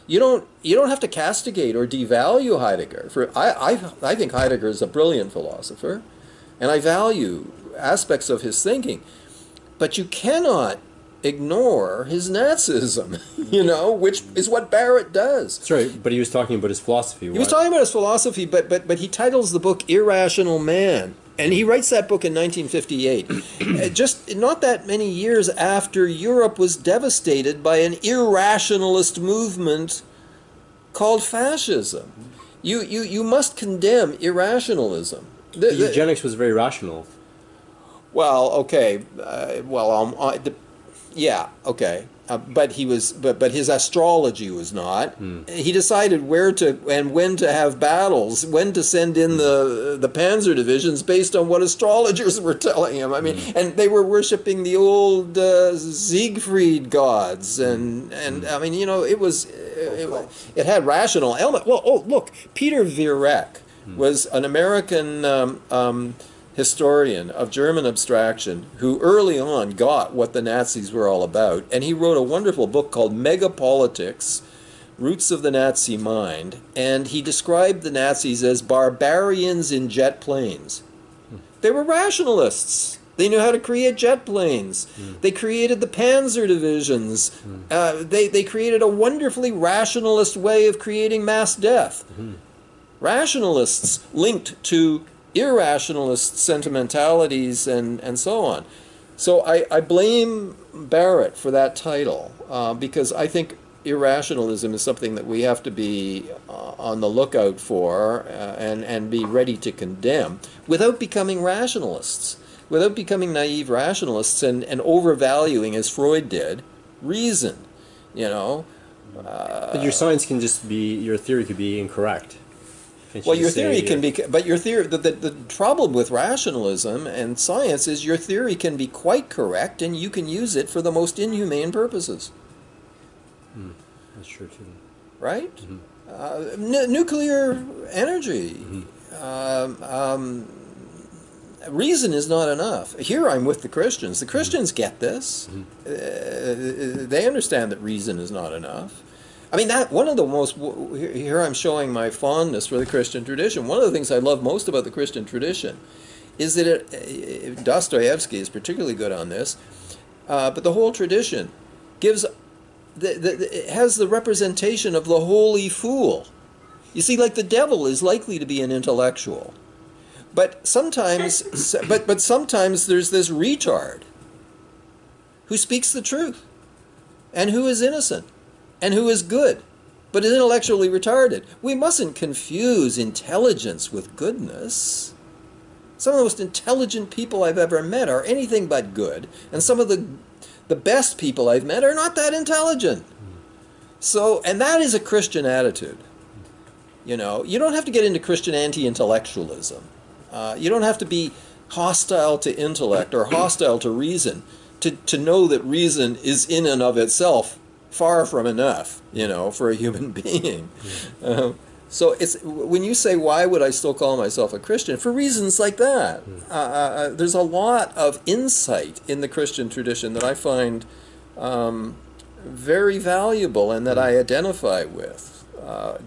[SPEAKER 1] You don't have to castigate or devalue Heidegger. I think Heidegger is a brilliant philosopher, and I value aspects of his thinking, but you cannot ignore his Nazism, you know, which is what Barrett does.
[SPEAKER 2] That's right, but he was talking about his philosophy.
[SPEAKER 1] He was talking about his philosophy, but he titles the book Irrational Man. And he writes that book in 1958, just not that many years after Europe was devastated by an irrationalist movement called fascism. You must condemn irrationalism.
[SPEAKER 2] Eugenics was very rational.
[SPEAKER 1] Well, okay. Yeah, okay. But his astrology was not. He decided where to and when to have battles, when to send in the panzer divisions based on what astrologers were telling him. I mean, and they were worshiping the old Siegfried gods, and I mean, you know, it had rational element. Well, oh look, Peter Vierek was an American historian of German abstraction who early on got what the Nazis were all about, and he wrote a wonderful book called Megapolitics, Roots of the Nazi Mind, and he described the Nazis as barbarians in jet planes. They were rationalists. They knew how to create jet planes. They created the panzer divisions. They created a wonderfully rationalist way of creating mass death. Rationalists linked to irrationalist sentimentalities and so on. So I blame Barrett for that title because I think irrationalism is something that we have to be on the lookout for and be ready to condemn without becoming rationalists, without becoming naive rationalists and overvaluing, as Freud did, reason, you know.
[SPEAKER 2] But your science can just be, your theory could be incorrect.
[SPEAKER 1] Well, your theory can be, but your theory, the problem with rationalism and science is your theory can be quite correct, and you can use it for the most inhumane purposes.
[SPEAKER 2] That's true too.
[SPEAKER 1] Right? Nuclear energy. Reason is not enough. Here I'm with the Christians. The Christians get this. They understand that reason is not enough. I mean, that one of the most, here I'm showing my fondness for the Christian tradition. One of the things I love most about the Christian tradition is that Dostoevsky is particularly good on this, but the whole tradition gives, it has the representation of the holy fool. You see, like the devil is likely to be an intellectual, but sometimes, but sometimes there's this retard who speaks the truth and who is innocent and who is good, but intellectually retarded. We mustn't confuse intelligence with goodness. Some of the most intelligent people I've ever met are anything but good, and some of the best people I've met are not that intelligent. So, and that is a Christian attitude. You know, you don't have to get into Christian anti-intellectualism. You don't have to be hostile to intellect or hostile to reason to know that reason is in and of itself far from enough, you know, for a human being. So it's, when you say, why would I still call myself a Christian? For reasons like that. There's a lot of insight in the Christian tradition that I find very valuable and that I identify with.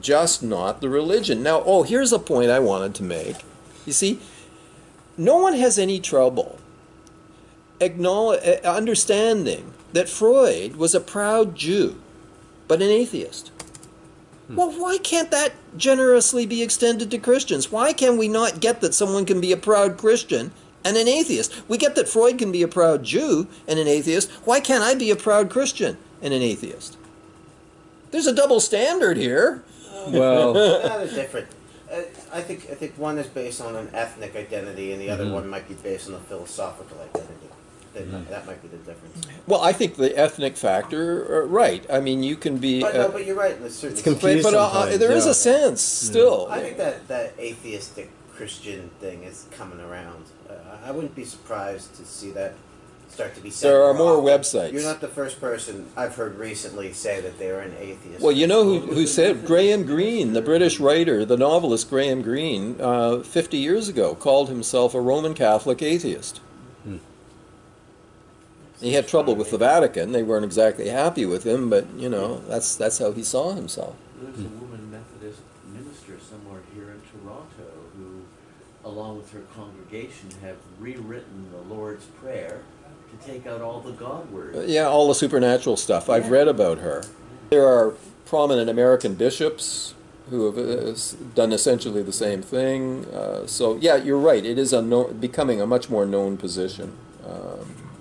[SPEAKER 1] Just not the religion. Now, here's a point I wanted to make. You see, no one has any trouble understanding that Freud was a proud Jew, but an atheist. Well, why can't that generously be extended to Christians? Why can we not get that someone can be a proud Christian and an atheist? We get that Freud can be a proud Jew and an atheist. Why can't I be a proud Christian and an atheist? There's a double standard here.
[SPEAKER 2] Well,
[SPEAKER 3] They're different. I think one is based on an ethnic identity, and the other one might be based on a philosophical identity. That might be the difference.
[SPEAKER 1] Well, I think the ethnic factor, right. I mean, you can be...
[SPEAKER 3] But you're right. It's
[SPEAKER 2] confused sometimes,
[SPEAKER 1] there is a sense, still.
[SPEAKER 3] I think that atheistic Christian thing is coming around. I wouldn't be surprised to see that start to be said.
[SPEAKER 1] There are more websites.
[SPEAKER 3] You're not the first person I've heard recently say that they are an atheist.
[SPEAKER 1] Well, you know who said? Graham Greene, the British writer, the novelist Graham Greene, 50 years ago, called himself a Roman Catholic atheist. He had trouble with the Vatican. They weren't exactly happy with him, but, you know, that's how he saw himself.
[SPEAKER 5] There's a woman Methodist minister somewhere here in Toronto who, along with her congregation, have rewritten the Lord's Prayer to take out all the God words.
[SPEAKER 1] Yeah, all the supernatural stuff. I've read about her. There are prominent American bishops who have done essentially the same thing. So, yeah, you're right. It is becoming a much more known position.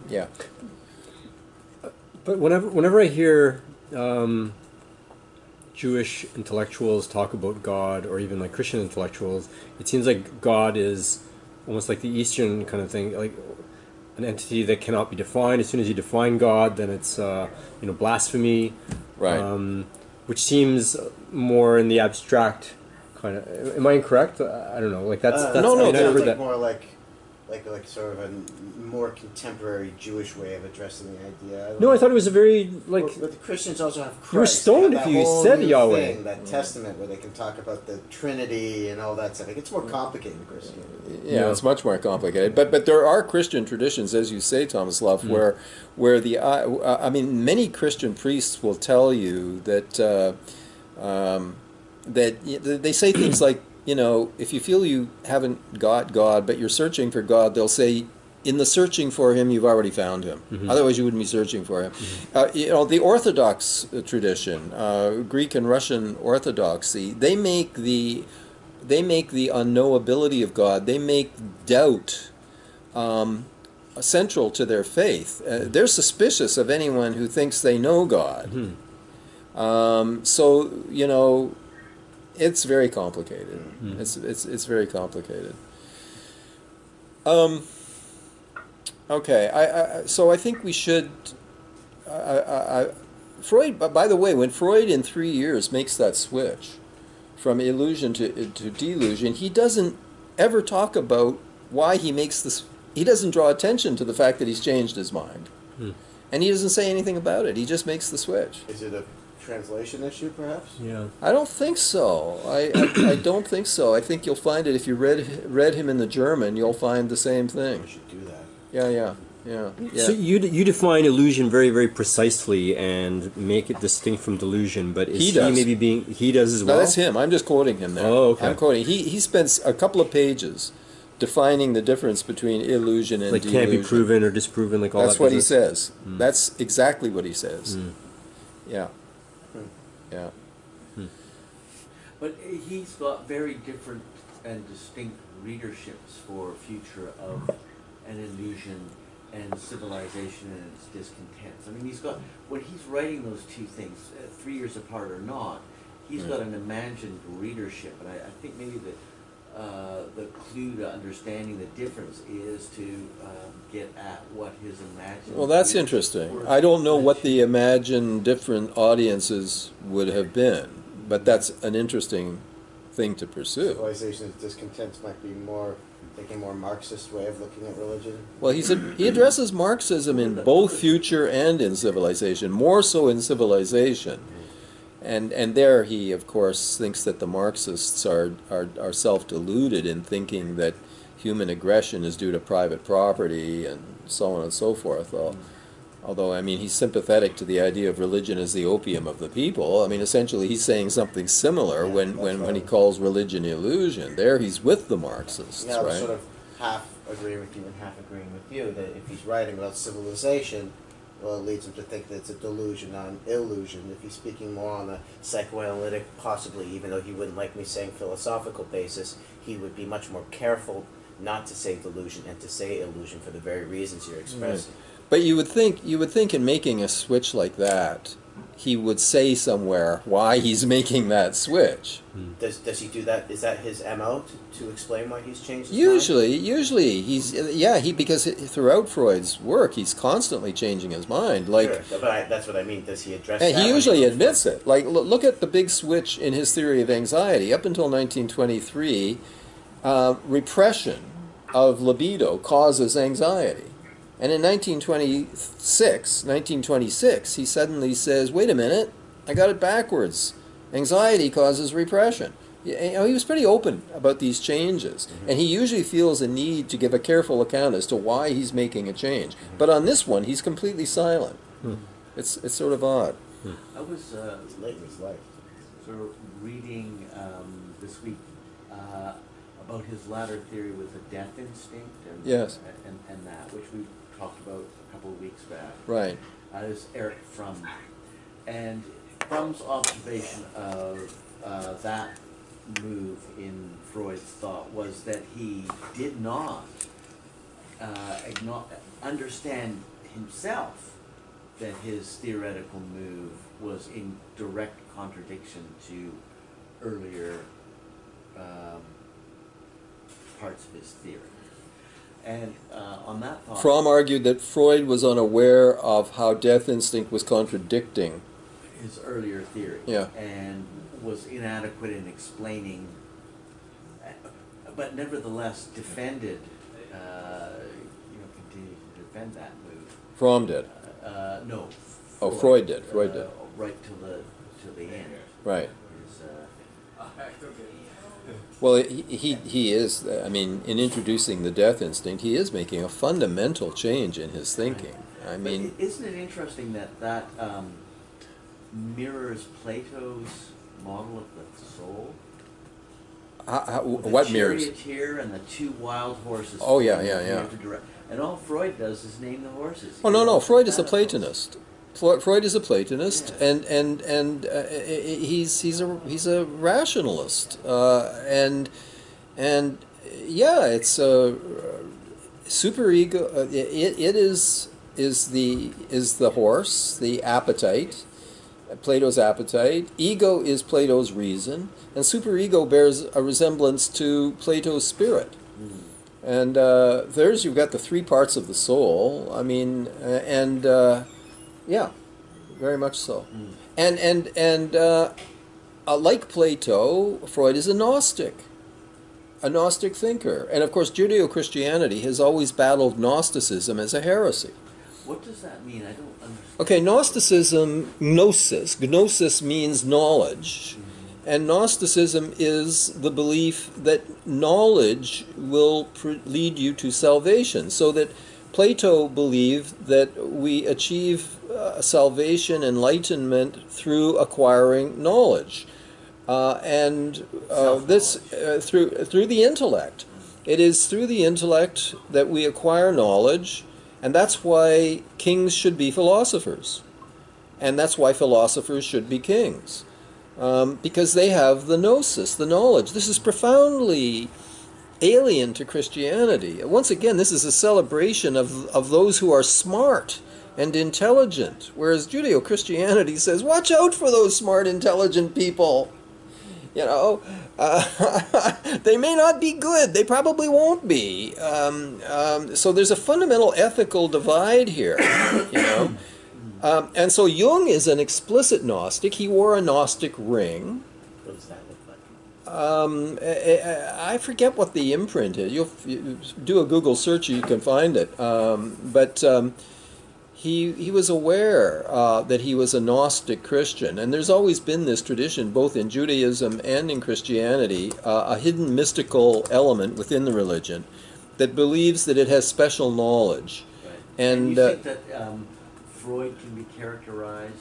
[SPEAKER 1] Yeah.
[SPEAKER 2] But whenever I hear Jewish intellectuals talk about God, or even like Christian intellectuals, it seems like God is almost like the Eastern kind of thing, like an entity that cannot be defined. As soon as you define God, then it's blasphemy,
[SPEAKER 1] Right.
[SPEAKER 2] Which seems more in the abstract kind of. Am I incorrect? I don't know. Like that's
[SPEAKER 1] no,
[SPEAKER 2] I mean, I've
[SPEAKER 3] sounds
[SPEAKER 2] heard
[SPEAKER 3] like
[SPEAKER 2] that.
[SPEAKER 3] more like sort of a more contemporary Jewish way of addressing the idea.
[SPEAKER 2] No, I thought it was a very like.
[SPEAKER 3] But the Christians also have Christ.
[SPEAKER 2] You were stoned
[SPEAKER 3] They have
[SPEAKER 2] if
[SPEAKER 3] that
[SPEAKER 2] you
[SPEAKER 3] whole
[SPEAKER 2] said
[SPEAKER 3] new
[SPEAKER 2] Yahweh.
[SPEAKER 3] thing, that Testament where they can talk about the Trinity and all that stuff. It gets more complicated in Christianity.
[SPEAKER 1] Yeah, it's much more complicated. But there are Christian traditions, as you say, Thomas Love, where the I mean, many Christian priests will tell you that that they say things like, you know, if you feel you haven't got God, but you're searching for God, they'll say, in the searching for Him, you've already found Him. Otherwise, you wouldn't be searching for Him. You know, the Orthodox tradition, Greek and Russian Orthodoxy, they make the unknowability of God, they make doubt central to their faith. They're suspicious of anyone who thinks they know God. So, you know, it's very complicated. It's very complicated. Okay, so I think we should. Freud, by the way, when Freud in 3 years makes that switch from illusion to delusion, he doesn't ever talk about why he makes this. He doesn't draw attention to the fact that he's changed his mind, and he doesn't say anything about it. He just makes the switch.
[SPEAKER 3] Is it a translation issue, perhaps?
[SPEAKER 2] Yeah.
[SPEAKER 1] I don't think so. I don't think so. I think you'll find it if you read him in the German. You'll find the same thing.
[SPEAKER 3] We should do that.
[SPEAKER 1] Yeah.
[SPEAKER 2] So you define illusion very, very precisely and make it distinct from delusion, but is he maybe being he does as well?
[SPEAKER 1] No, that's him. I'm just quoting him there.
[SPEAKER 2] Oh, okay.
[SPEAKER 1] I'm quoting. He spends a couple of pages defining the difference between illusion and
[SPEAKER 2] like
[SPEAKER 1] delusion.
[SPEAKER 2] can't be proven or disproven, like all
[SPEAKER 1] That's
[SPEAKER 2] that.
[SPEAKER 1] what he says. That's exactly what he says. Yeah. Yeah.
[SPEAKER 5] But he's got very different and distinct readerships for future of an illusion and civilization and its discontents. I mean, he's got, when he's writing those two things, 3 years apart or not, he's got an imagined readership, and I think maybe the clue to understanding the difference is to get at what his imagined.
[SPEAKER 1] Well, that's
[SPEAKER 5] readership
[SPEAKER 1] interesting.
[SPEAKER 5] was.
[SPEAKER 1] I don't know what the imagined different audiences would have been, but that's an interesting thing to pursue.
[SPEAKER 3] Civilization of discontents might be more, taking a more Marxist way of looking at religion.
[SPEAKER 1] Well, he addresses Marxism in both Future and in Civilization, more so in Civilization. And there he, of course, thinks that the Marxists are self-deluded in thinking that human aggression is due to private property and so on and so forth. Although, I mean, he's sympathetic to the idea of religion as the opium of the people. I mean, essentially, he's saying something similar when he calls religion illusion. There, he's with the Marxists,
[SPEAKER 3] Yeah, I was
[SPEAKER 1] right?
[SPEAKER 3] sort of half agreeing with you and half agreeing with you that if he's writing about civilization, well, it leads him to think that it's a delusion, not an illusion. If he's speaking more on a psychoanalytic, possibly, even though he wouldn't like me saying philosophical basis, he would be much more careful not to say delusion and to say illusion for the very reasons you're expressing.
[SPEAKER 1] But you would think in making a switch like that, he would say somewhere why he's making that switch.
[SPEAKER 3] Does he do that? Is that his MO to explain why he's changed his
[SPEAKER 1] Usually he's because throughout Freud's work he's constantly changing his mind. Like,
[SPEAKER 3] sure. But that's what I mean. Does he address
[SPEAKER 1] and
[SPEAKER 3] that?
[SPEAKER 1] he
[SPEAKER 3] when
[SPEAKER 1] usually
[SPEAKER 3] comes
[SPEAKER 1] admits it. Like, look at the big switch in his theory of anxiety. Up until 1923, repression of libido causes anxiety. And in 1926, he suddenly says, wait a minute, I got it backwards. Anxiety causes repression. He was pretty open about these changes. And he usually feels a need to give a careful account as to why he's making a change. But on this one, he's completely silent. It's sort of odd.
[SPEAKER 5] I was
[SPEAKER 3] It's late in his life.
[SPEAKER 5] sort of reading this week about his latter theory with the death instinct and,
[SPEAKER 1] Yes.
[SPEAKER 5] and that, which we talked about a couple of weeks back.
[SPEAKER 1] Right.
[SPEAKER 5] Is Eric Fromm. And Fromm's observation of that move in Freud's thought was that he did not understand himself that his theoretical move was in direct contradiction to earlier parts of his theory. And on that thought,
[SPEAKER 1] Fromm argued that Freud was unaware of how death instinct was contradicting.
[SPEAKER 5] his earlier theory,
[SPEAKER 1] Yeah.
[SPEAKER 5] and was inadequate in explaining, but nevertheless defended, continued to defend that move.
[SPEAKER 1] Fromm did.
[SPEAKER 5] No.
[SPEAKER 1] Oh, Freud did. Freud did.
[SPEAKER 5] Right till the end.
[SPEAKER 1] Right.
[SPEAKER 5] His,
[SPEAKER 1] Well, he is, I mean, in introducing the death instinct, he is making a fundamental change in his thinking. I mean,
[SPEAKER 5] but isn't it interesting that mirrors Plato's model of the soul?
[SPEAKER 1] what mirrors?
[SPEAKER 5] The charioteer and the two wild horses.
[SPEAKER 1] Oh, yeah.
[SPEAKER 5] And all Freud does is name the horses.
[SPEAKER 1] Oh, no, Freud is a Platonist. Freud is a Platonist,
[SPEAKER 5] Yeah.
[SPEAKER 1] and he's a rationalist, and yeah, it's a superego. It is the horse, the appetite, Plato's appetite. Ego is Plato's reason, and superego bears a resemblance to Plato's spirit. And there's, you've got the three parts of the soul. I mean, yeah, very much so. And like Plato, Freud is a Gnostic thinker. And of course, Judeo-Christianity has always battled Gnosticism as a heresy.
[SPEAKER 5] What does that mean? I don't understand.
[SPEAKER 1] Okay, Gnosticism, gnosis means knowledge. And Gnosticism is the belief that knowledge will lead you to salvation. So that Plato believed that we achieve salvation, enlightenment through acquiring knowledge, this through the intellect. It is through the intellect that we acquire knowledge, and that's why kings should be philosophers, and that's why philosophers should be kings, because they have the gnosis, the knowledge. This is profoundly alien to Christianity. Once again, this is a celebration of those who are smart and intelligent, whereas Judeo-Christianity says, watch out for those smart, intelligent people. You know, they may not be good. They probably won't be. So there's a fundamental ethical divide here, you know. And so Jung is an explicit Gnostic. He wore a Gnostic ring.
[SPEAKER 3] What does that look like?
[SPEAKER 1] I forget what the imprint is. You do a Google search, you can find it. But he was aware that he was a Gnostic Christian, and there's always been this tradition, both in Judaism and in Christianity, a hidden mystical element within the religion that believes that it has special knowledge.
[SPEAKER 5] Right.
[SPEAKER 1] And
[SPEAKER 5] you think that Freud can be characterized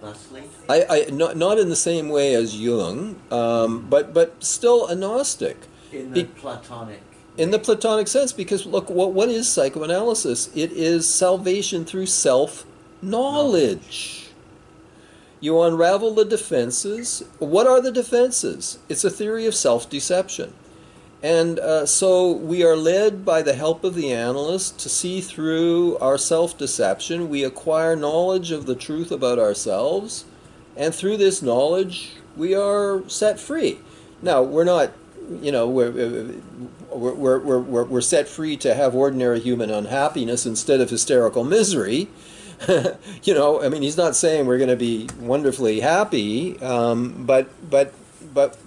[SPEAKER 5] thusly?
[SPEAKER 1] not in the same way as Jung, but still a Gnostic.
[SPEAKER 5] In the Platonic.
[SPEAKER 1] In the Platonic sense, because look, what is psychoanalysis? It is salvation through self-knowledge. You unravel the defenses. What are the defenses? It's a theory of self-deception. And so we are led by the help of the analyst to see through our self-deception. We acquire knowledge of the truth about ourselves, and through this knowledge, we are set free. Now, we're not, you know, we're set free to have ordinary human unhappiness instead of hysterical misery. You know, I mean, he's not saying we're going to be wonderfully happy, but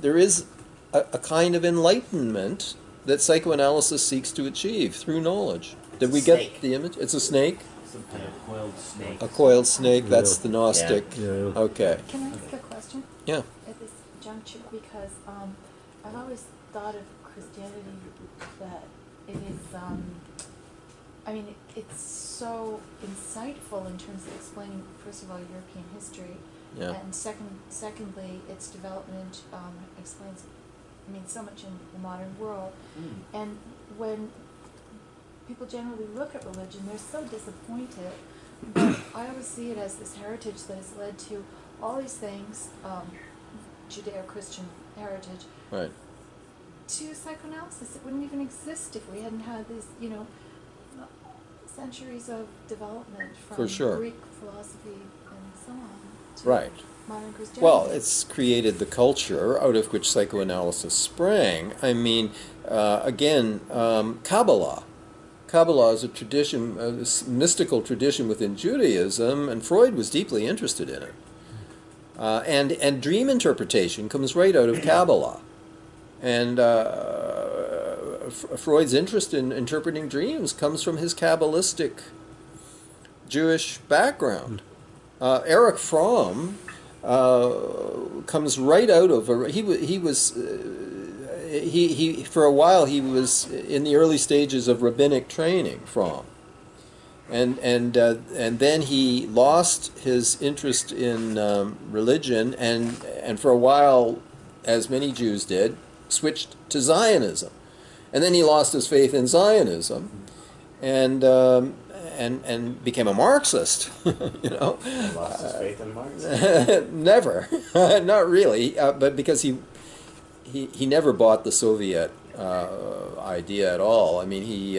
[SPEAKER 1] there is a kind of enlightenment that psychoanalysis seeks to achieve through knowledge. Did we get the image? It's a snake?
[SPEAKER 5] Some kind of coiled snake.
[SPEAKER 1] A coiled snake, that's the Gnostic.
[SPEAKER 2] Yeah.
[SPEAKER 1] Okay.
[SPEAKER 4] Can I ask a question?
[SPEAKER 1] Yeah.
[SPEAKER 4] At this juncture, because I've always thought of Christianity that it is, I mean, it's so insightful in terms of explaining, first of all, European history, and secondly, its development explains, I mean, so much in the modern world. And when people generally look at religion, they're so disappointed. But I always see it as this heritage that has led to all these things, Judeo-Christian heritage,
[SPEAKER 1] Right.
[SPEAKER 4] to psychoanalysis. It wouldn't even exist if we hadn't had these, you know, centuries of development from
[SPEAKER 1] For sure.
[SPEAKER 4] Greek philosophy and so on to
[SPEAKER 1] Right.
[SPEAKER 4] modern Christianity.
[SPEAKER 1] Well, it's created the culture out of which psychoanalysis sprang. I mean, again, Kabbalah. Kabbalah is a tradition, a mystical tradition within Judaism, and Freud was deeply interested in it. And dream interpretation comes right out of Kabbalah. And Freud's interest in interpreting dreams comes from his Kabbalistic Jewish background. Erich Fromm comes right out of he for a while he was in the early stages of rabbinic training. Fromm, and then he lost his interest in religion, and for a while, as many Jews did, switched to Zionism, and then he lost his faith in Zionism, and became a Marxist. You know,
[SPEAKER 3] Lost his faith in Marx.
[SPEAKER 1] Never, not really, but because he never bought the Soviet idea at all. I mean, he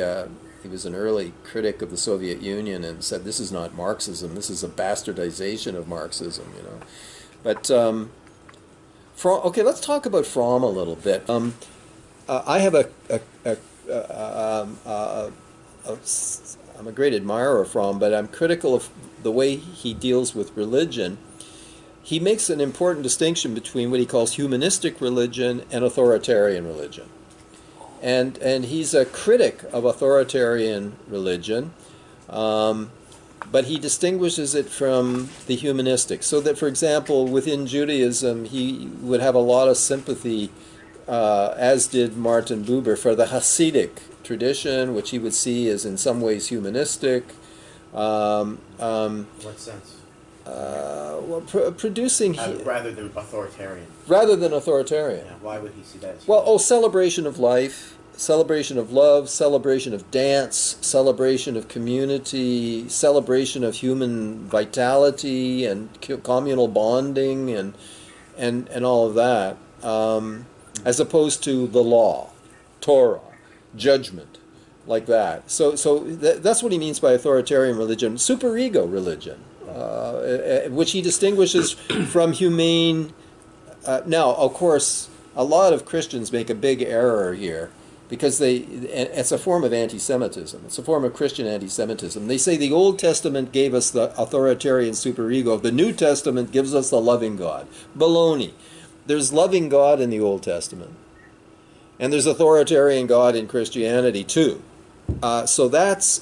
[SPEAKER 1] was an early critic of the Soviet Union and said this is not Marxism. This is a bastardization of Marxism. You know, but Fromm. Okay, let's talk about Fromm a little bit. I have I'm a great admirer of Fromm, but I'm critical of the way he deals with religion. He makes an important distinction between what he calls humanistic religion and authoritarian religion. And he's a critic of authoritarian religion, but he distinguishes it from the humanistic. So that, for example, within Judaism, he would have a lot of sympathy, as did Martin Buber, for the Hasidic tradition, which he would see as in some ways humanistic.
[SPEAKER 3] What sense?
[SPEAKER 1] Well, producing
[SPEAKER 3] rather than authoritarian.
[SPEAKER 1] Rather than authoritarian.
[SPEAKER 3] Yeah, why would he see that as
[SPEAKER 1] well, celebration of life, celebration of love, celebration of dance, celebration of community, celebration of human vitality and communal bonding and all of that, as opposed to the law, Torah, judgment, like that. So that's what he means by authoritarian religion. Superego religion, which he distinguishes from humane now, of course, a lot of Christians make a big error here because it's a form of anti-Semitism. It's a form of Christian anti-Semitism. They say the Old Testament gave us the authoritarian superego. The New Testament gives us the loving God. Baloney. There's loving God in the Old Testament. And there's authoritarian God in Christianity too. So that's,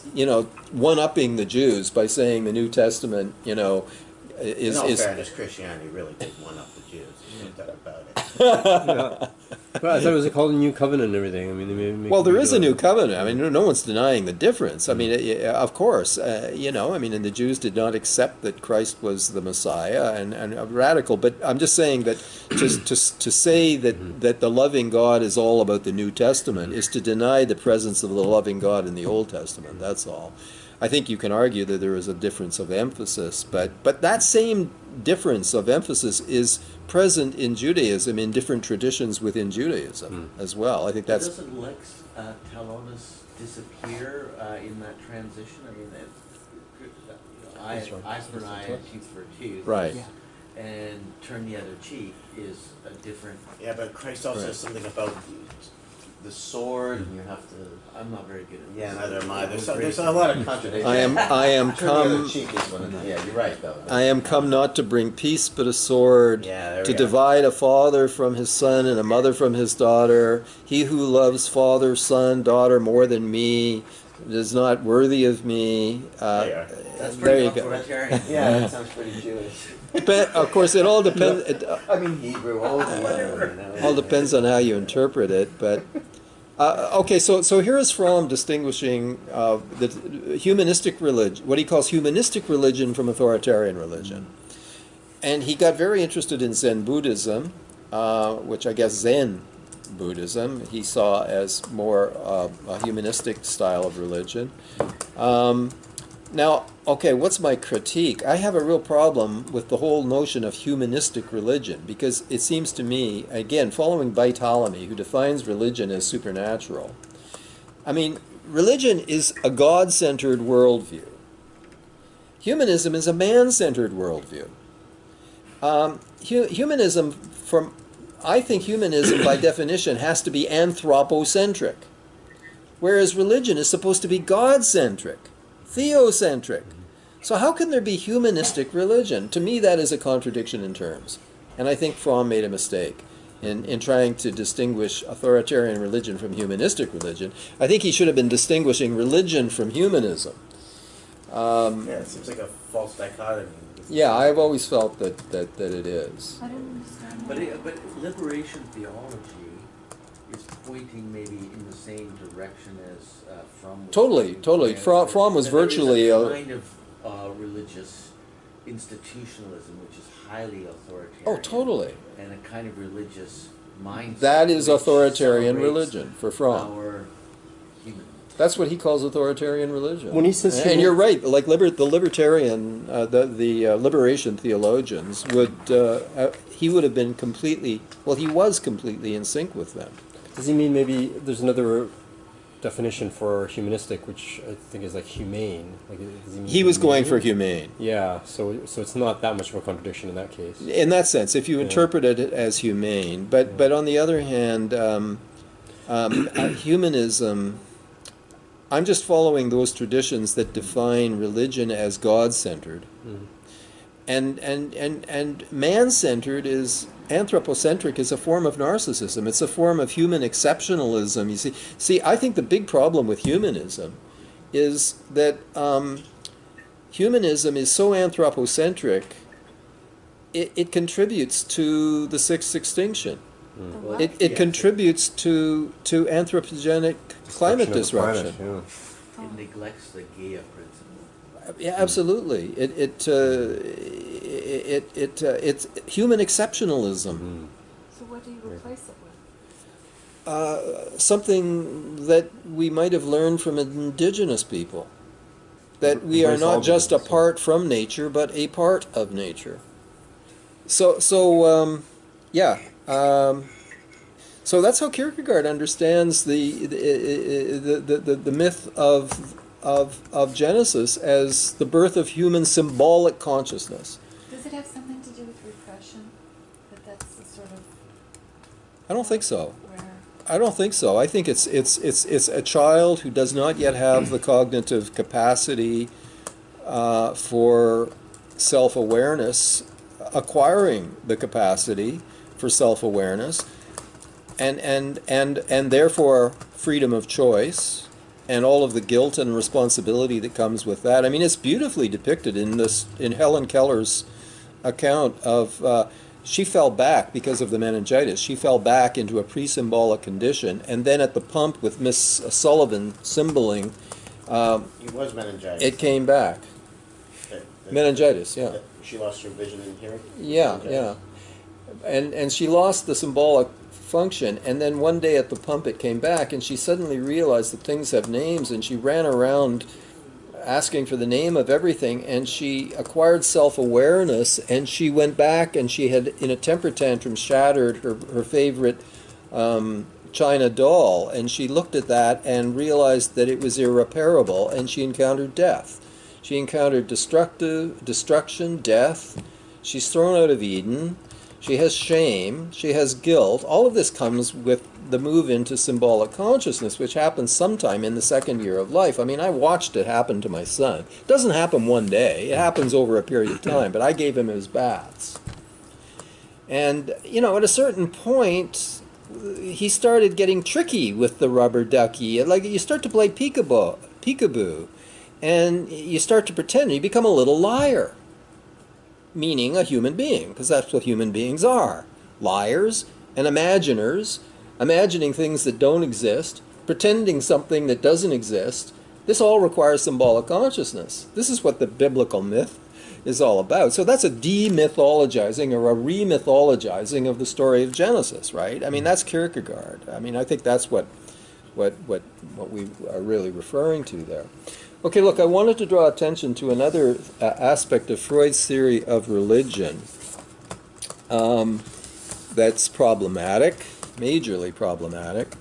[SPEAKER 1] one-upping the Jews by saying the New Testament, is...
[SPEAKER 3] In all fairness, Christianity really did one-up the Jews. No doubt about it.
[SPEAKER 2] But I thought it was called a new covenant and everything. I mean, they make
[SPEAKER 1] well, there is a new covenant. I mean, no one's denying the difference. I mean, of course, and the Jews did not accept that Christ was the Messiah and radical. But I'm just saying that to say that the loving God is all about the New Testament is to deny the presence of the loving God in the Old Testament. That's all. I think you can argue that there is a difference of emphasis, but that same difference of emphasis is present in Judaism, in different traditions within Judaism as well. I think that's...
[SPEAKER 5] Doesn't lex talionis disappear in that transition? I mean, eye for an eye, tooth for a tooth.
[SPEAKER 1] Right.
[SPEAKER 4] Yeah.
[SPEAKER 5] And turn the other cheek is a different...
[SPEAKER 3] Yeah, but Christ also has something about the sword, and you have to...
[SPEAKER 5] I'm not very good at
[SPEAKER 3] Yeah,
[SPEAKER 5] this.
[SPEAKER 3] neither am I. There's a lot of contradictions.
[SPEAKER 1] I am
[SPEAKER 3] Turn the other
[SPEAKER 1] come...
[SPEAKER 3] cheek is one of them. Yeah, you're right, though.
[SPEAKER 1] I am come not to bring peace but a sword,
[SPEAKER 3] Yeah, there we
[SPEAKER 1] to
[SPEAKER 3] go.
[SPEAKER 1] divide a father from his son and a mother from his daughter. He who loves father, son, daughter more than me is not worthy of me.
[SPEAKER 3] There you are.
[SPEAKER 5] That's
[SPEAKER 1] there
[SPEAKER 5] pretty
[SPEAKER 1] you go.
[SPEAKER 5] authoritarian.
[SPEAKER 3] Yeah, that sounds pretty Jewish.
[SPEAKER 1] But of course, it all depends.
[SPEAKER 3] I mean, Hebrew, old Hebrew.
[SPEAKER 1] All depends on how you interpret it. But okay, so here is Fromm distinguishing the humanistic religion, what he calls humanistic religion, from authoritarian religion. And he got very interested in Zen Buddhism, which I guess Zen Buddhism he saw as more a humanistic style of religion. Now, okay, what's my critique? I have a real problem with the whole notion of humanistic religion, because it seems to me, again, following Ptolemy, who defines religion as supernatural, I mean, religion is a God-centered worldview. Humanism is a man-centered worldview. I think humanism, by definition, has to be anthropocentric, whereas religion is supposed to be God-centric, theocentric. So how can there be humanistic religion? To me, that is a contradiction in terms. And I think Fromm made a mistake in trying to distinguish authoritarian religion from humanistic religion. I think he should have been distinguishing religion from humanism.
[SPEAKER 3] Yeah, it seems like a false dichotomy.
[SPEAKER 1] Yeah, I've always felt that it is.
[SPEAKER 4] I don't understand
[SPEAKER 5] But
[SPEAKER 4] that.
[SPEAKER 5] but liberation theology is pointing maybe in the same direction as Fromm was
[SPEAKER 1] Totally.
[SPEAKER 5] pointing.
[SPEAKER 1] Fromm was
[SPEAKER 5] That there is
[SPEAKER 1] virtually
[SPEAKER 5] a
[SPEAKER 1] a-
[SPEAKER 5] kind of religious institutionalism which is highly authoritarian.
[SPEAKER 1] Oh, totally.
[SPEAKER 5] And a kind of religious mindset.
[SPEAKER 1] That is
[SPEAKER 5] which
[SPEAKER 1] authoritarian
[SPEAKER 5] celebrates
[SPEAKER 1] religion for Fromm.
[SPEAKER 5] Our human.
[SPEAKER 1] That's what he calls authoritarian religion.
[SPEAKER 2] When he says
[SPEAKER 1] and you're right, like the libertarian, the liberation theologians would, he would have been completely, well, he was completely in sync with them.
[SPEAKER 2] Does he mean maybe there's another definition for humanistic, which I think is like humane? Like, does he mean
[SPEAKER 1] He was going for
[SPEAKER 2] humane?
[SPEAKER 1] humane.
[SPEAKER 2] Yeah, so it's not that much of a contradiction in that case.
[SPEAKER 1] In that sense, if you interpret it as humane. But on the other hand, humanism, I'm just following those traditions that define religion as God-centered. And man-centered is, anthropocentric is a form of narcissism. It's a form of human exceptionalism. You see, I think the big problem with humanism is that humanism is so anthropocentric, it contributes to the sixth extinction.
[SPEAKER 4] The what?
[SPEAKER 1] It contributes to anthropogenic climate
[SPEAKER 2] Destruction
[SPEAKER 1] disruption.
[SPEAKER 2] of the planet,
[SPEAKER 5] It neglects the Gaia principle.
[SPEAKER 1] Yeah, absolutely. It's human exceptionalism.
[SPEAKER 4] So what do you replace it with?
[SPEAKER 1] Something that we might have learned from indigenous people. That we are
[SPEAKER 2] Embrace all
[SPEAKER 1] not just
[SPEAKER 2] beings,
[SPEAKER 1] apart from nature, but a part of nature. So that's how Kierkegaard understands the myth of Genesis as the birth of human symbolic consciousness.
[SPEAKER 4] Does it have something to do with repression? that that's the sort of
[SPEAKER 1] I don't think so.
[SPEAKER 4] where
[SPEAKER 1] I don't think so. I think it's a child who does not yet have the cognitive capacity for self-awareness, acquiring the capacity for self-awareness, and therefore freedom of choice, and all of the guilt and responsibility that comes with that. I mean, it's beautifully depicted in Helen Keller's account of. She fell back because of the meningitis. She fell back into a pre-symbolic condition, and then at the pump with Miss Sullivan symboling,
[SPEAKER 3] It was meningitis.
[SPEAKER 1] it came back. Meningitis, yeah.
[SPEAKER 3] She lost her vision and hearing?
[SPEAKER 1] Yeah, yeah. And she lost the symbolic function, and then one day at the pump it came back, and she suddenly realized that things have names, and she ran around asking for the name of everything, and she acquired self-awareness, and she went back, and she had, in a temper tantrum, shattered her favorite china doll, and she looked at that and realized that it was irreparable, and she encountered death. She encountered destruction, death. She's thrown out of Eden. She has shame. She has guilt. All of this comes with the move into symbolic consciousness, which happens sometime in the second year of life. I mean, I watched it happen to my son. It doesn't happen one day. It happens over a period of time, but I gave him his baths. And, you know, at a certain point, he started getting tricky with the rubber ducky. Like, you start to play peekaboo, and you start to pretend, you become a little liar, meaning a human being, because that's what human beings are. Liars and imaginers, imagining things that don't exist, pretending something that doesn't exist. This all requires symbolic consciousness. This is what the biblical myth is all about. So that's a demythologizing or a remythologizing of the story of Genesis, right? I mean, that's Kierkegaard. I mean, I think that's what we are really referring to there. Okay, look, I wanted to draw attention to another aspect of Freud's theory of religion that's problematic, majorly problematic.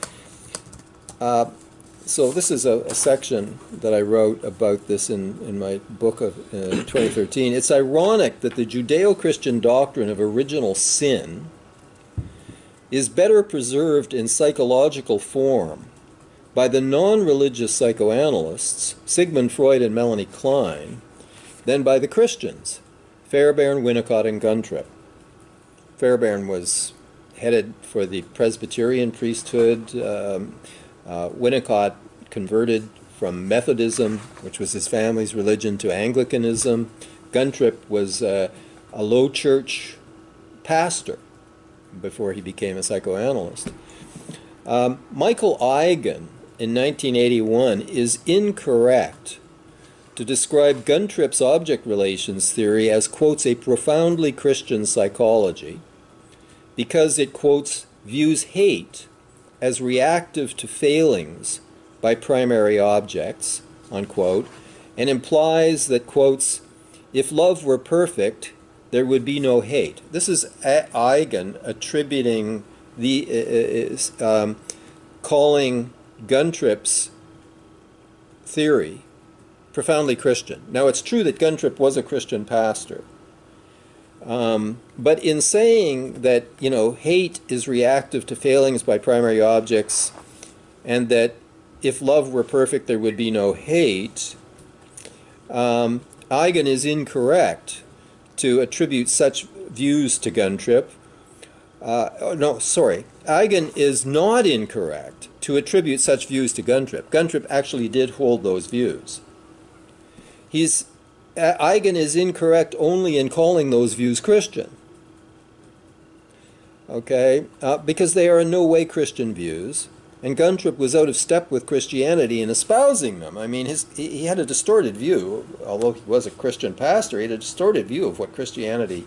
[SPEAKER 1] So this is a section that I wrote about this in my book of 2013. It's ironic that the Judeo-Christian doctrine of original sin is better preserved in psychological form by the non-religious psychoanalysts, Sigmund Freud and Melanie Klein, than by the Christians, Fairbairn, Winnicott, and Guntrip. Fairbairn was headed for the Presbyterian priesthood. Winnicott converted from Methodism, which was his family's religion, to Anglicanism. Guntrip was a low church pastor before he became a psychoanalyst. Michael Eigen, in 1981, is incorrect to describe Guntrip's object relations theory as, quotes, a profoundly Christian psychology, because it, quotes, views hate as reactive to failings by primary objects, unquote, and implies that, quotes, if love were perfect, there would be no hate. This is Eigen attributing calling Guntrip's theory profoundly Christian. Now, it's true that Guntrip was a Christian pastor, but in saying that, you know, hate is reactive to failings by primary objects, and that if love were perfect, there would be no hate, Eigen is incorrect to attribute such views to Guntrip. Eigen is not incorrect to attribute such views to Guntrip. Guntrip actually did hold those views. Eigen is incorrect only in calling those views Christian. Okay? Because they are in no way Christian views, and Guntrip was out of step with Christianity in espousing them. I mean, he had a distorted view, although he was a Christian pastor, he had a distorted view of what Christianity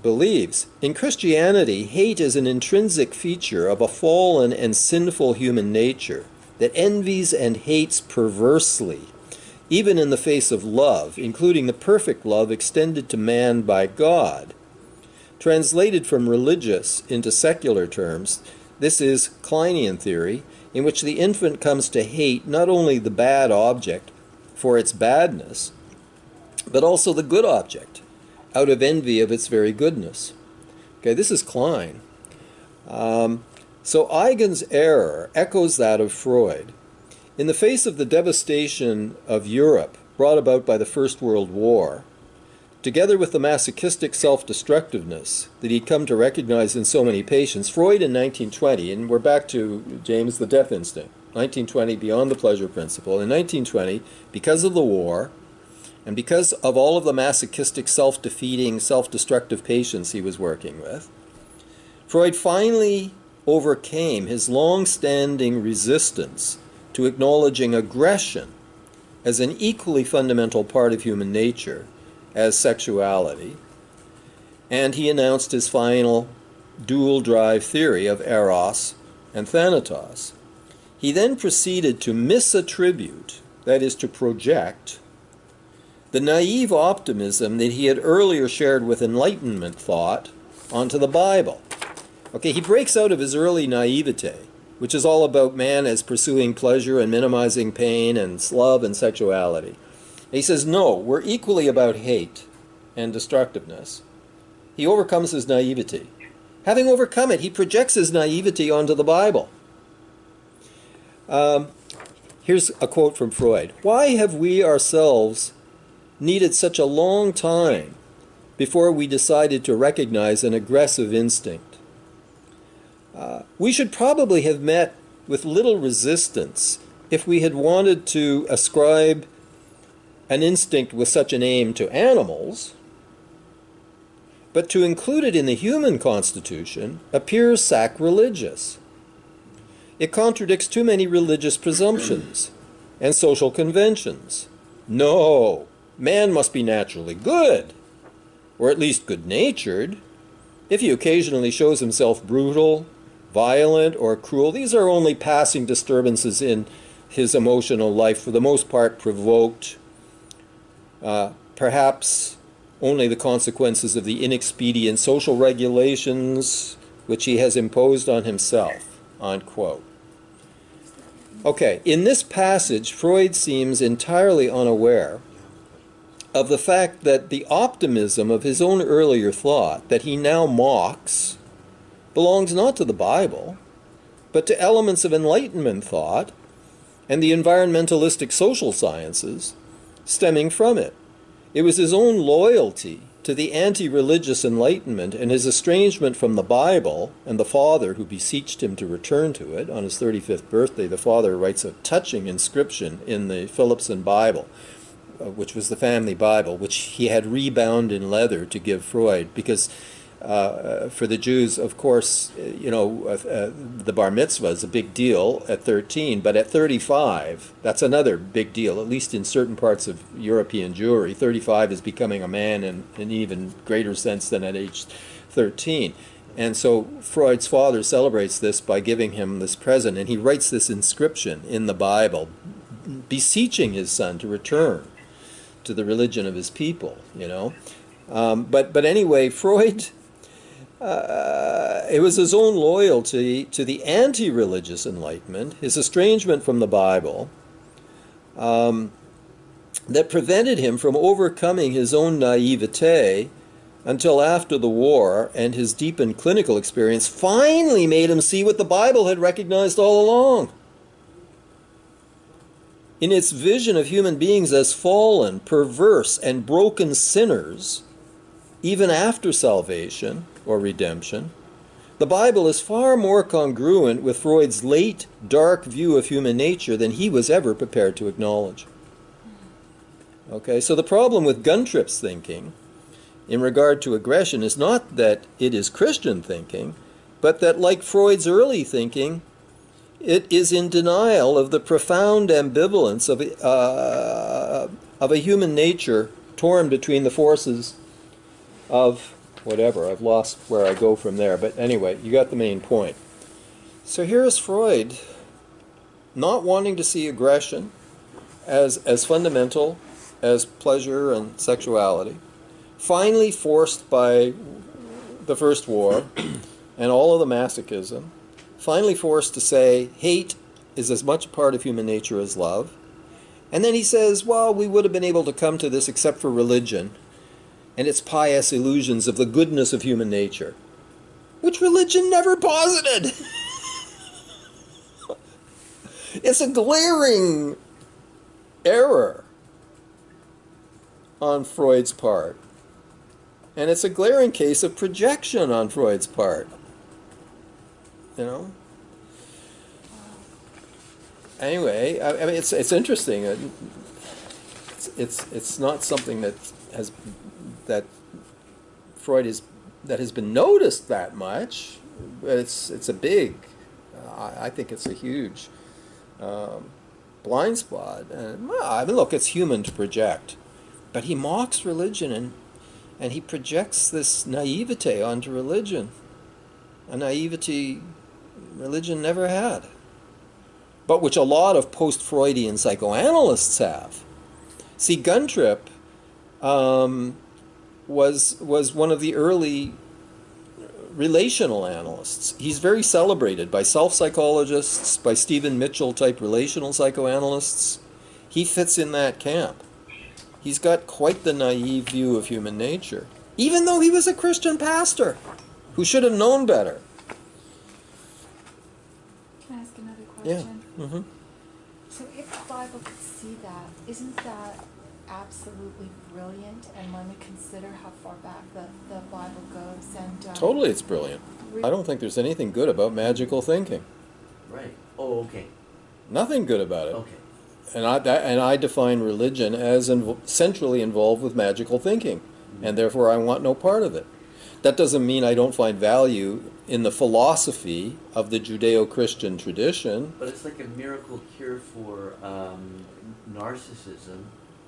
[SPEAKER 1] believes. In Christianity, hate is an intrinsic feature of a fallen and sinful human nature that envies and hates perversely, even in the face of love, including the perfect love extended to man by God. Translated from religious into secular terms, this is Kleinian theory, in which the infant comes to hate not only the bad object for its badness, but also the good object, out of envy of its very goodness. Okay, this is Klein. So Eigen's error echoes that of Freud. In the face of the devastation of Europe brought about by the First World War, together with the masochistic self-destructiveness that he'd come to recognize in so many patients, Freud in 1920, and we're back to James, the death instinct, 1920, Beyond the Pleasure Principle. In 1920, because of the war, and because of all of the masochistic, self-defeating, self-destructive patients he was working with, Freud finally overcame his long-standing resistance to acknowledging aggression as an equally fundamental part of human nature as sexuality, and he announced his final dual drive theory of eros and thanatos. He then proceeded to misattribute, that is, to project, the naive optimism that he had earlier shared with Enlightenment thought onto the Bible. Okay, he breaks out of his early naivete, which is all about man as pursuing pleasure and minimizing pain and love and sexuality. And he says, no, we're equally about hate and destructiveness. He overcomes his naivety. Having overcome it, he projects his naivety onto the Bible. Here's a quote from Freud. Why have we ourselves needed such a long time before we decided to recognize an aggressive instinct? We should probably have met with little resistance if we had wanted to ascribe an instinct with such an aim to animals, but to include it in the human constitution appears sacrilegious. It contradicts too many religious presumptions and social conventions. No, man must be naturally good, or at least good-natured. If he occasionally shows himself brutal, violent, or cruel, these are only passing disturbances in his emotional life, for the most part provoked, perhaps only the consequences of the inexpedient social regulations which he has imposed on himself, unquote. Okay, in this passage, Freud seems entirely unaware of the fact that the optimism of his own earlier thought that he now mocks belongs not to the Bible, but to elements of Enlightenment thought and the environmentalistic social sciences stemming from it. It was his own loyalty to the anti-religious Enlightenment and his estrangement from the Bible and the father who beseeched him to return to it. On his 35th birthday, the father writes a touching inscription in the Philipson Bible, which was the family Bible, which he had rebound in leather to give Freud, because for the Jews, of course, the bar mitzvah is a big deal at 13, but at 35, that's another big deal, at least in certain parts of European Jewry. 35 is becoming a man in an even greater sense than at age 13. And so Freud's father celebrates this by giving him this present, and he writes this inscription in the Bible, beseeching his son to return to the religion of his people, But anyway, Freud... it was his own loyalty to the anti-religious Enlightenment, his estrangement from the Bible, that prevented him from overcoming his own naivete until after the war, and his deepened clinical experience finally made him see what the Bible had recognized all along. In its vision of human beings as fallen, perverse, and broken sinners, even after salvation or redemption, the Bible is far more congruent with Freud's late, dark view of human nature than he was ever prepared to acknowledge. Okay, so the problem with Guntrip's thinking in regard to aggression is not that it is Christian thinking, but that, like Freud's early thinking, it is in denial of the profound ambivalence of a human nature torn between the forces of whatever. I've lost where I go from there, but anyway, you got the main point. So here's Freud not wanting to see aggression as fundamental as pleasure and sexuality, finally forced by the First War and all of the masochism, finally forced to say hate is as much a part of human nature as love. And then he says, well, we would have been able to come to this except for religion and its pious illusions of the goodness of human nature. which religion never posited. It's a glaring error on Freud's part. And it's a glaring case of projection on Freud's part. You know? Anyway, I mean, it's interesting. It's not something that Freud has been noticed that much, but it's a big. I think it's a huge blind spot. And well, I mean, look, it's human to project, but he mocks religion and he projects this naivete onto religion, a naivety religion never had, but which a lot of post-Freudian psychoanalysts have. See, Guntrip was one of the early relational analysts. He's very celebrated by self-psychologists, by Stephen Mitchell-type relational psychoanalysts. He fits in that camp. He's got quite the naive view of human nature, even though he was a Christian pastor who should have known better.
[SPEAKER 4] Can I ask another question?
[SPEAKER 1] Yeah. Mm-hmm.
[SPEAKER 4] So if the Bible could see that, isn't that absolutely brilliant? And when we consider how far back the Bible goes, and
[SPEAKER 1] Totally, it's brilliant. I don't think there's anything good about magical thinking.
[SPEAKER 5] Right. Oh, okay.
[SPEAKER 1] Nothing good about it.
[SPEAKER 5] Okay.
[SPEAKER 1] And I define religion as centrally involved with magical thinking, and therefore I want no part of it. That doesn't mean I don't find value in the philosophy of the Judeo-Christian tradition.
[SPEAKER 5] But it's like a miracle cure for narcissism,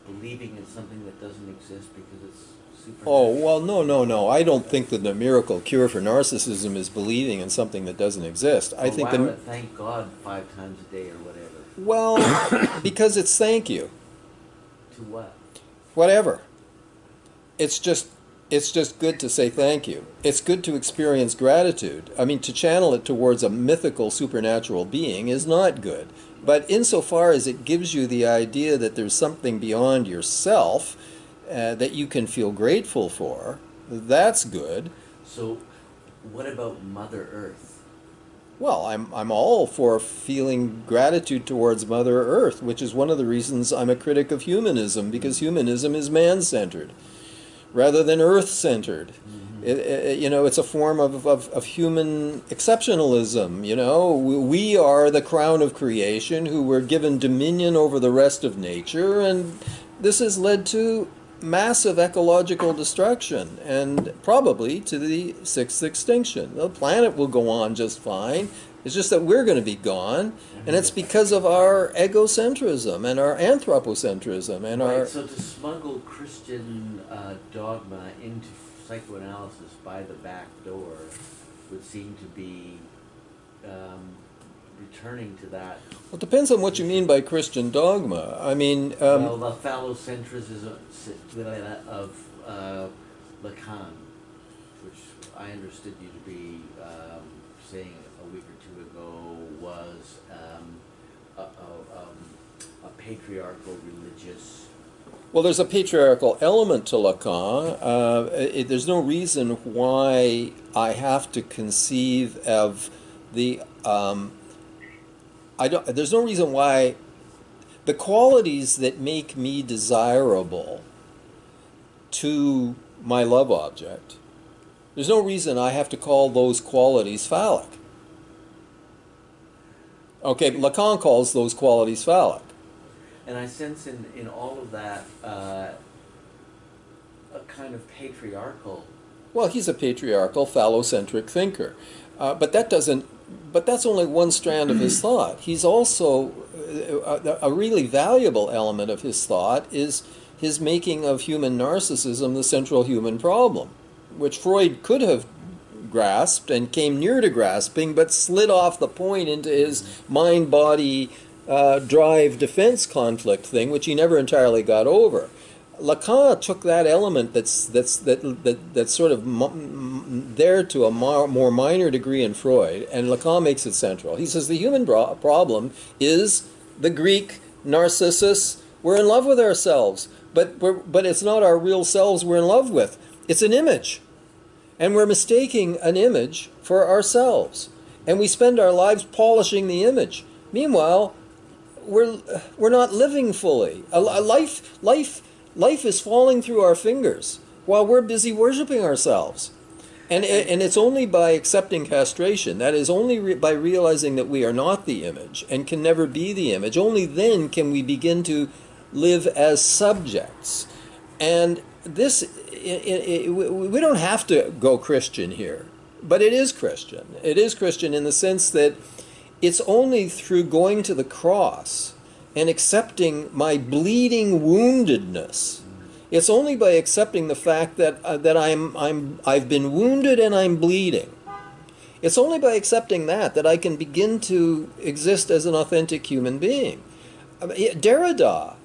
[SPEAKER 5] believing in something that doesn't exist because it's supernatural.
[SPEAKER 1] Oh, well, no. I don't think that the miracle cure for narcissism is believing in something that doesn't exist. I think
[SPEAKER 5] why would it thank God 5 times a day or whatever?
[SPEAKER 1] Well, because it's thank you.
[SPEAKER 5] To what?
[SPEAKER 1] Whatever. It's just good to say thank you. It's good to experience gratitude. I mean, to channel it towards a mythical supernatural being is not good. But insofar as it gives you the idea that there's something beyond yourself that you can feel grateful for, that's good.
[SPEAKER 5] So, what about Mother Earth?
[SPEAKER 1] Well, I'm all for feeling gratitude towards Mother Earth, which is one of the reasons I'm a critic of humanism, because humanism is man-centered rather than earth-centered. Mm-hmm. It's a form of human exceptionalism. We are the crown of creation who were given dominion over the rest of nature, and this has led to massive ecological destruction and probably to the 6th extinction. The planet will go on just fine. It's just that we're going to be gone, and it's because of our egocentrism and our anthropocentrism and
[SPEAKER 5] right,
[SPEAKER 1] our...
[SPEAKER 5] So to smuggle Christian dogma into psychoanalysis by the back door would seem to be returning to that.
[SPEAKER 1] Well, it depends on what you mean by Christian dogma. I mean...
[SPEAKER 5] well, the phallocentrism of Lacan, which I understood you to be saying a week or 2 ago was a patriarchal religious...
[SPEAKER 1] Well, there's a patriarchal element to Lacan. There's no reason why I have to conceive of the... there's no reason why the qualities that make me desirable to my love object, there's no reason I have to call those qualities phallic. Okay, Lacan calls those qualities phallic.
[SPEAKER 5] And I sense in all of that a kind of patriarchal...
[SPEAKER 1] Well, he's a patriarchal, phallocentric thinker. But that's only one strand of his thought. He's also, a really valuable element of his thought is his making of human narcissism the central human problem, which Freud could have grasped and came near to grasping, but slid off the point into his mind-body drive defense conflict thing, which he never entirely got over. Lacan took that element that's sort of there to a more minor degree in Freud, and Lacan makes it central. He says the human problem is the Greek Narcissus. We're in love with ourselves, but it's not our real selves we're in love with. It's an image. And we're mistaking an image for ourselves. And we spend our lives polishing the image. Meanwhile, we're not living fully. Life is falling through our fingers while we're busy worshiping ourselves. And it's only by accepting castration, that is only by realizing that we are not the image and can never be the image, only then can we begin to live as subjects. And this, we don't have to go Christian here, but it is Christian. It is Christian in the sense that it's only through going to the cross and accepting my bleeding woundedness. It's only by accepting the fact that I've been wounded and I'm bleeding. It's only by accepting that I can begin to exist as an authentic human being. Derrida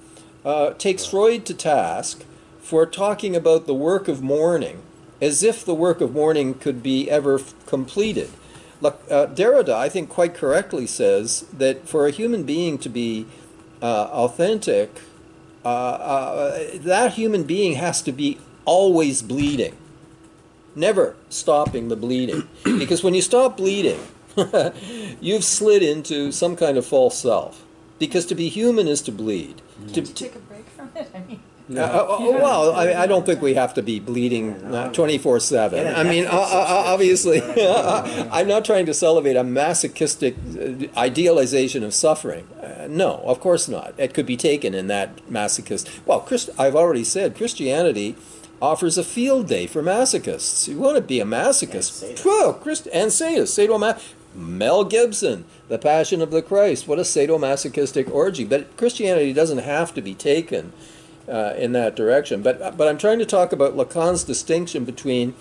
[SPEAKER 1] takes Freud to task for talking about the work of mourning as if the work of mourning could be ever completed. Derrida, I think, quite correctly says that for a human being to be authentic, that human being has to be always bleeding, never stopping the bleeding. Because when you stop bleeding, you've slid into some kind of false self. Because to be human is to bleed.
[SPEAKER 4] To take a break from it, I mean.
[SPEAKER 1] Well, I don't think we have to be bleeding 24/7. I mean, obviously, I'm not trying to celebrate a masochistic idealization of suffering. No, of course not. It could be taken in that masochist. Well, I've already said Christianity offers a field day for masochists. You want to be a masochist? And sadists. Mel Gibson, The Passion of the Christ. What a sadomasochistic orgy. But Christianity doesn't have to be taken in that direction. But I'm trying to talk about Lacan's distinction between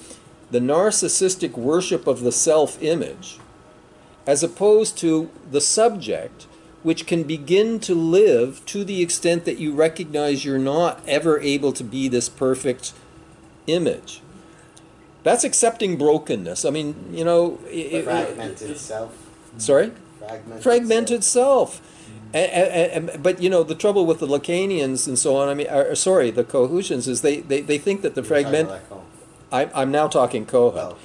[SPEAKER 1] the narcissistic worship of the self-image as opposed to the subject, which can begin to live to the extent that you recognize you're not ever able to be this perfect image. That's accepting brokenness. I mean,
[SPEAKER 3] Fragmented self.
[SPEAKER 1] Sorry? Fragmented self. But the trouble with the Lacanians and so on, the Cohutians, is they think that the fragment. I'm now talking Koha.
[SPEAKER 3] Oh, okay.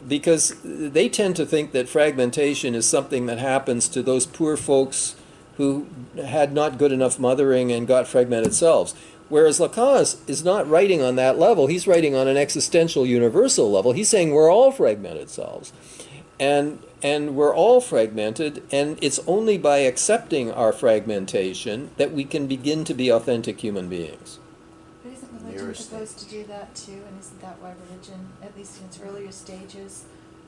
[SPEAKER 1] Because they tend to think that fragmentation is something that happens to those poor folks who had not good enough mothering and got fragmented selves. Whereas Lacan is not writing on that level. He's writing on an existential universal level. He's saying we're all fragmented selves. And we're all fragmented, and it's only by accepting our fragmentation that we can begin to be authentic human beings.
[SPEAKER 4] But isn't religion supposed to do that too? And isn't that why religion, at least in its earlier stages,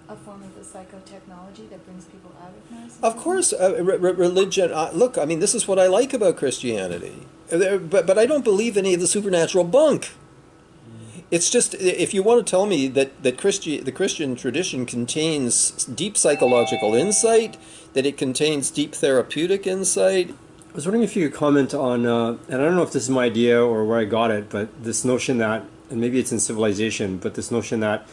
[SPEAKER 4] a form of the psychotechnology that brings people out of narcissism?
[SPEAKER 1] Of course, religion. Look, this is what I like about Christianity. But I don't believe any of the supernatural bunk. It's just, if you want to tell me that the Christian tradition contains deep psychological insight, that it contains deep therapeutic insight.
[SPEAKER 2] I was wondering if you could comment on, and I don't know if this is my idea or where I got it, but this notion that, and maybe it's in Civilization, but this notion that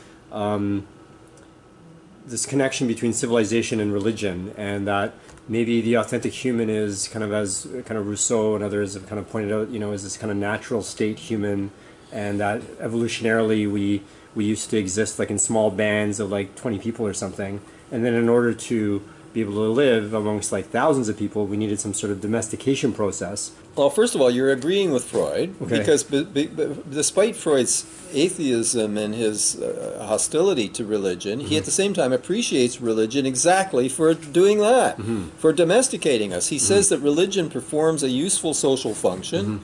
[SPEAKER 2] this connection between civilization and religion, and that maybe the authentic human is kind of, as kind of Rousseau and others have kind of pointed out, is this kind of natural state human, and that evolutionarily we used to exist like in small bands of like 20 people or something, and then in order to be able to live amongst like thousands of people, we needed some sort of domestication process.
[SPEAKER 1] Well, first of all, you're agreeing with Freud, okay, because despite Freud's atheism and his hostility to religion, he at the same time appreciates religion exactly for doing that, for domesticating us. He says that religion performs a useful social function.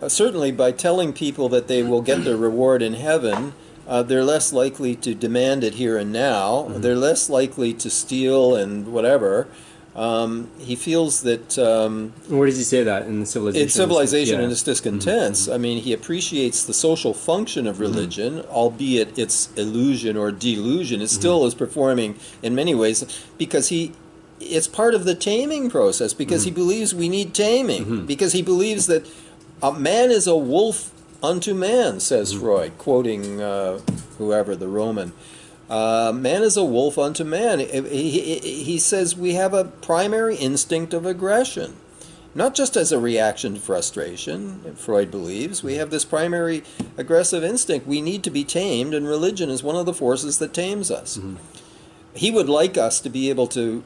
[SPEAKER 1] Certainly by telling people that they will get their reward in heaven, they're less likely to demand it here and now. They're less likely to steal and whatever. He feels that...
[SPEAKER 2] where does he say that in Civilization?
[SPEAKER 1] In Civilization and its Discontents. He appreciates the social function of religion, albeit its illusion or delusion. It still is performing in many ways because it's part of the taming process, because he believes we need taming, because he believes that man is a wolf unto man, says Freud, quoting whoever, the Roman. Man is a wolf unto man. He says we have a primary instinct of aggression. not just as a reaction to frustration. Freud believes we have this primary aggressive instinct. We need to be tamed, and religion is one of the forces that tames us. He would like us to be able to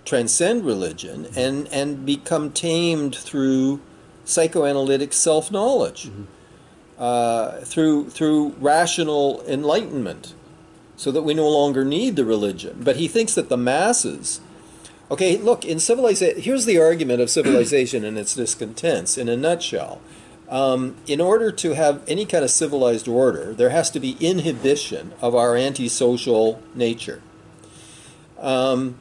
[SPEAKER 1] transcend religion and become tamed through psychoanalytic self-knowledge, through rational enlightenment, so that we no longer need the religion. But he thinks that the masses... Okay, look, in civilization, here's the argument of civilization and its discontents in a nutshell. In order to have any kind of civilized order, there has to be inhibition of our antisocial nature. But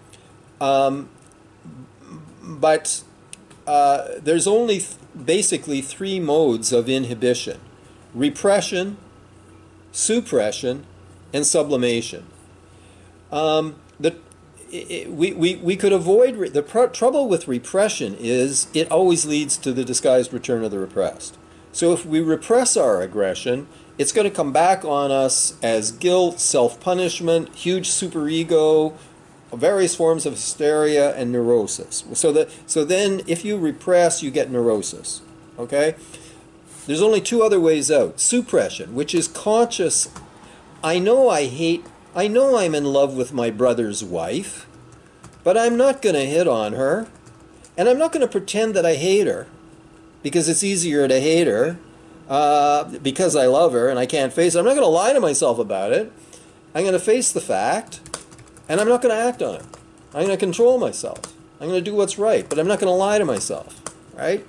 [SPEAKER 1] there's only basically three modes of inhibition: repression, suppression, and sublimation. We could avoid... The trouble with repression is it always leads to the disguised return of the repressed. So if we repress our aggression, it's going to come back on us as guilt, self-punishment, huge superego, various forms of hysteria, and neurosis. So then if you repress, you get neurosis. Okay? There's only two other ways out. Suppression, which is conscious. I know I'm in love with my brother's wife, but I'm not going to hit on her, and I'm not going to pretend that I hate her, because it's easier to hate her because I love her and I can't face it. I'm not going to lie to myself about it. I'm going to face the fact, and I'm not going to act on it. I'm going to control myself. I'm going to do what's right, but I'm not going to lie to myself, right?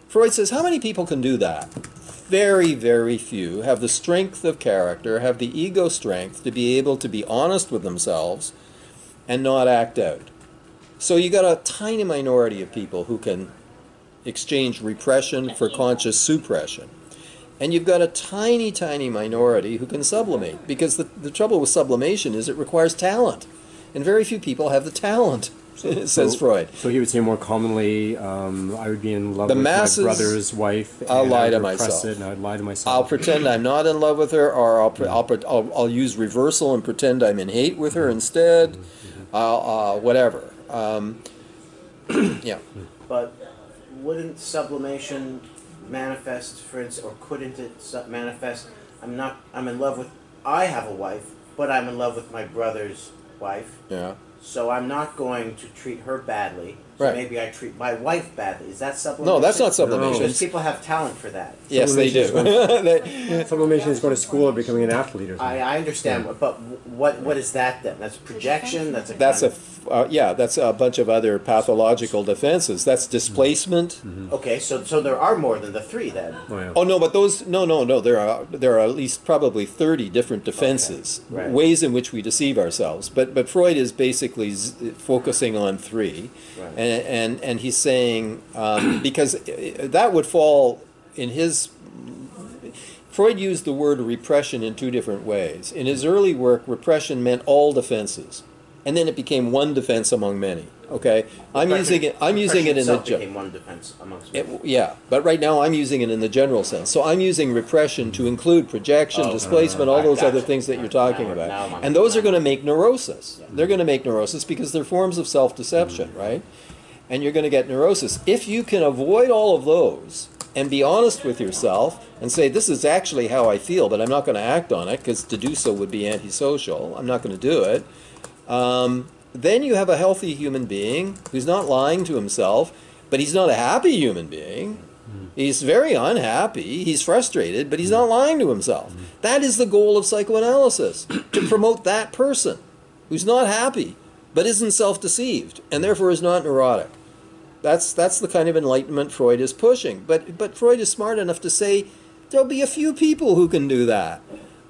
[SPEAKER 1] Freud says, how many people can do that? Very, very few have the strength of character, have the ego strength to be able to be honest with themselves and not act out. So you got a tiny minority of people who can exchange repression for conscious suppression. And you've got a tiny, tiny minority who can sublimate, because the trouble with sublimation is it requires talent. And very few people have the talent, says Freud.
[SPEAKER 2] So he would say more commonly, I would be in love
[SPEAKER 1] The
[SPEAKER 2] with
[SPEAKER 1] masses,
[SPEAKER 2] my brother's wife.
[SPEAKER 1] I'll
[SPEAKER 2] and
[SPEAKER 1] lie
[SPEAKER 2] I
[SPEAKER 1] to
[SPEAKER 2] would repress
[SPEAKER 1] myself.
[SPEAKER 2] it, and I'd lie to myself.
[SPEAKER 1] I'll pretend I'm not in love with her, or I'll use reversal and pretend I'm in hate with her instead. Whatever. Yeah.
[SPEAKER 3] But wouldn't sublimation manifest, for instance, or couldn't it manifest? I'm in love with. I have a wife, but I'm in love with my brother's wife.
[SPEAKER 1] Yeah.
[SPEAKER 3] So I'm not going to treat her badly. So
[SPEAKER 1] Right.
[SPEAKER 3] maybe I treat my wife badly. Is that sublimation?
[SPEAKER 1] No, that's not sublimation.
[SPEAKER 3] Because people have talent for that.
[SPEAKER 1] Yes, they do.
[SPEAKER 2] Sublimation is going to school or becoming an athlete or something.
[SPEAKER 3] I understand, but what is that then? That's projection. That's a.
[SPEAKER 1] That's
[SPEAKER 3] kind
[SPEAKER 1] that's a bunch of other pathological defenses. That's displacement.
[SPEAKER 3] Okay, so there are more than the three then.
[SPEAKER 2] Oh, yeah.
[SPEAKER 1] Oh no, but those no. There are at least probably 30 different defenses,
[SPEAKER 3] Okay, right.
[SPEAKER 1] ways in which we deceive ourselves. But Freud is basically focusing on three,
[SPEAKER 3] Right.
[SPEAKER 1] and he's saying because that would fall in his. Freud used the word repression in two different ways. In his early work, repression meant all defenses, and then it became one defense among many. Okay, I'm using it in the
[SPEAKER 3] became one defense amongst many.
[SPEAKER 1] yeah, but right now I'm using it in the general sense. So I'm using repression to include projection, displacement, all those other things that you're talking about. And those are going to make neurosis. They're going to make neurosis because they're forms of self-deception, right? And you're going to get neurosis. If you can avoid all of those and be honest with yourself and say, this is actually how I feel, but I'm not going to act on it because to do so would be antisocial. I'm not going to do it. Then you have a healthy human being who's not lying to himself, but he's not a happy human being. He's very unhappy. He's frustrated, but he's not lying to himself. That is the goal of psychoanalysis, to promote that person who's not happy, but isn't self-deceived, and therefore is not neurotic. That's the kind of enlightenment Freud is pushing. But Freud is smart enough to say there'll be a few people who can do that.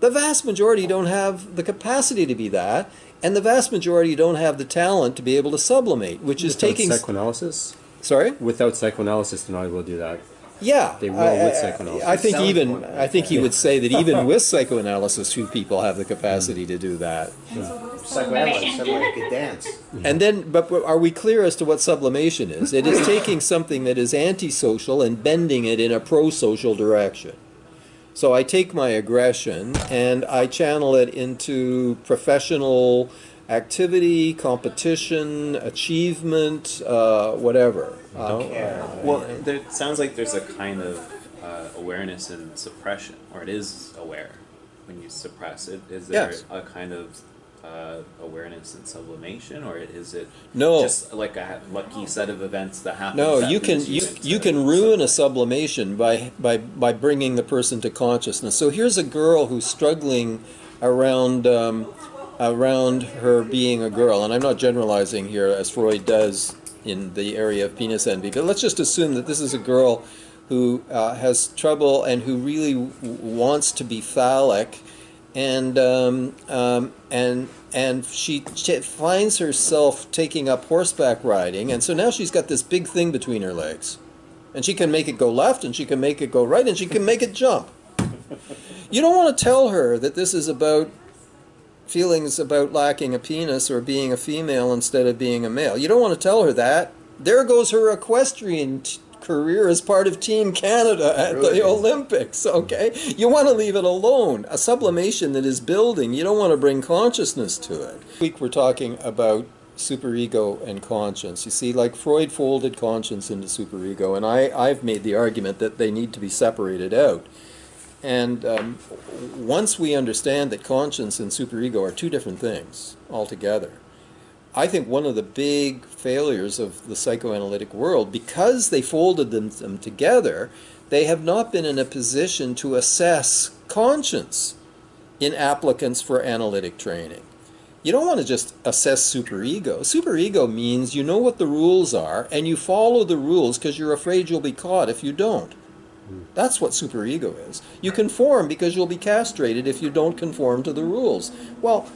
[SPEAKER 1] The vast majority don't have the capacity to be that, and the vast majority don't have the talent to be able to sublimate, which is taking...
[SPEAKER 2] psychoanalysis?
[SPEAKER 1] Sorry?
[SPEAKER 2] Without psychoanalysis, they're not able to do that.
[SPEAKER 1] Yeah.
[SPEAKER 2] They will with psychoanalysis.
[SPEAKER 1] I think he would say that even with psychoanalysis, few people have the capacity to do that.
[SPEAKER 3] Psychoanalysis, somebody could dance.
[SPEAKER 1] And then, but are we clear as to what sublimation is? It is taking something that is antisocial and bending it in a pro-social direction. So I take my aggression and I channel it into professional activity, competition, achievement, whatever.
[SPEAKER 6] Well, it sounds like there's a kind of awareness in suppression, or it is aware when you suppress it. Is there
[SPEAKER 1] Yes.
[SPEAKER 6] a kind of awareness in sublimation, or is it
[SPEAKER 1] No.
[SPEAKER 6] just like a lucky set of events that happen?
[SPEAKER 1] No,
[SPEAKER 6] that
[SPEAKER 1] you can
[SPEAKER 6] leads
[SPEAKER 1] you
[SPEAKER 6] into
[SPEAKER 1] can ruin a sublimation by bringing the person to consciousness. So here's a girl who's struggling around around her being a girl, and I'm not generalizing here as Freud does in the area of penis envy, but let's just assume that this is a girl who has trouble and who really wants to be phallic, and she finds herself taking up horseback riding, and so now she's got this big thing between her legs, and she can make it go left, and she can make it go right, and she can make it jump. You don't want to tell her that this is about feelings about lacking a penis or being a female instead of being a male. You don't want to tell her that. There goes her equestrian career as part of Team Canada at the Olympics, okay? You want to leave it alone. A sublimation that is building, you don't want to bring consciousness to it. This week we're talking about superego and conscience. You see, like Freud folded conscience into superego, and I've made the argument that they need to be separated out. And once we understand that conscience and superego are two different things altogether, I think one of the big failures of the psychoanalytic world, because they folded them together, they have not been in a position to assess conscience in applicants for analytic training. You don't want to just assess superego. Superego means you know what the rules are, and you follow the rules because you're afraid you'll be caught if you don't. That's what superego is. You conform because you'll be castrated if you don't conform to the rules. Well,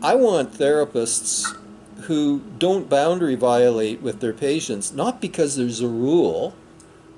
[SPEAKER 1] I want therapists who don't boundary violate with their patients, not because there's a rule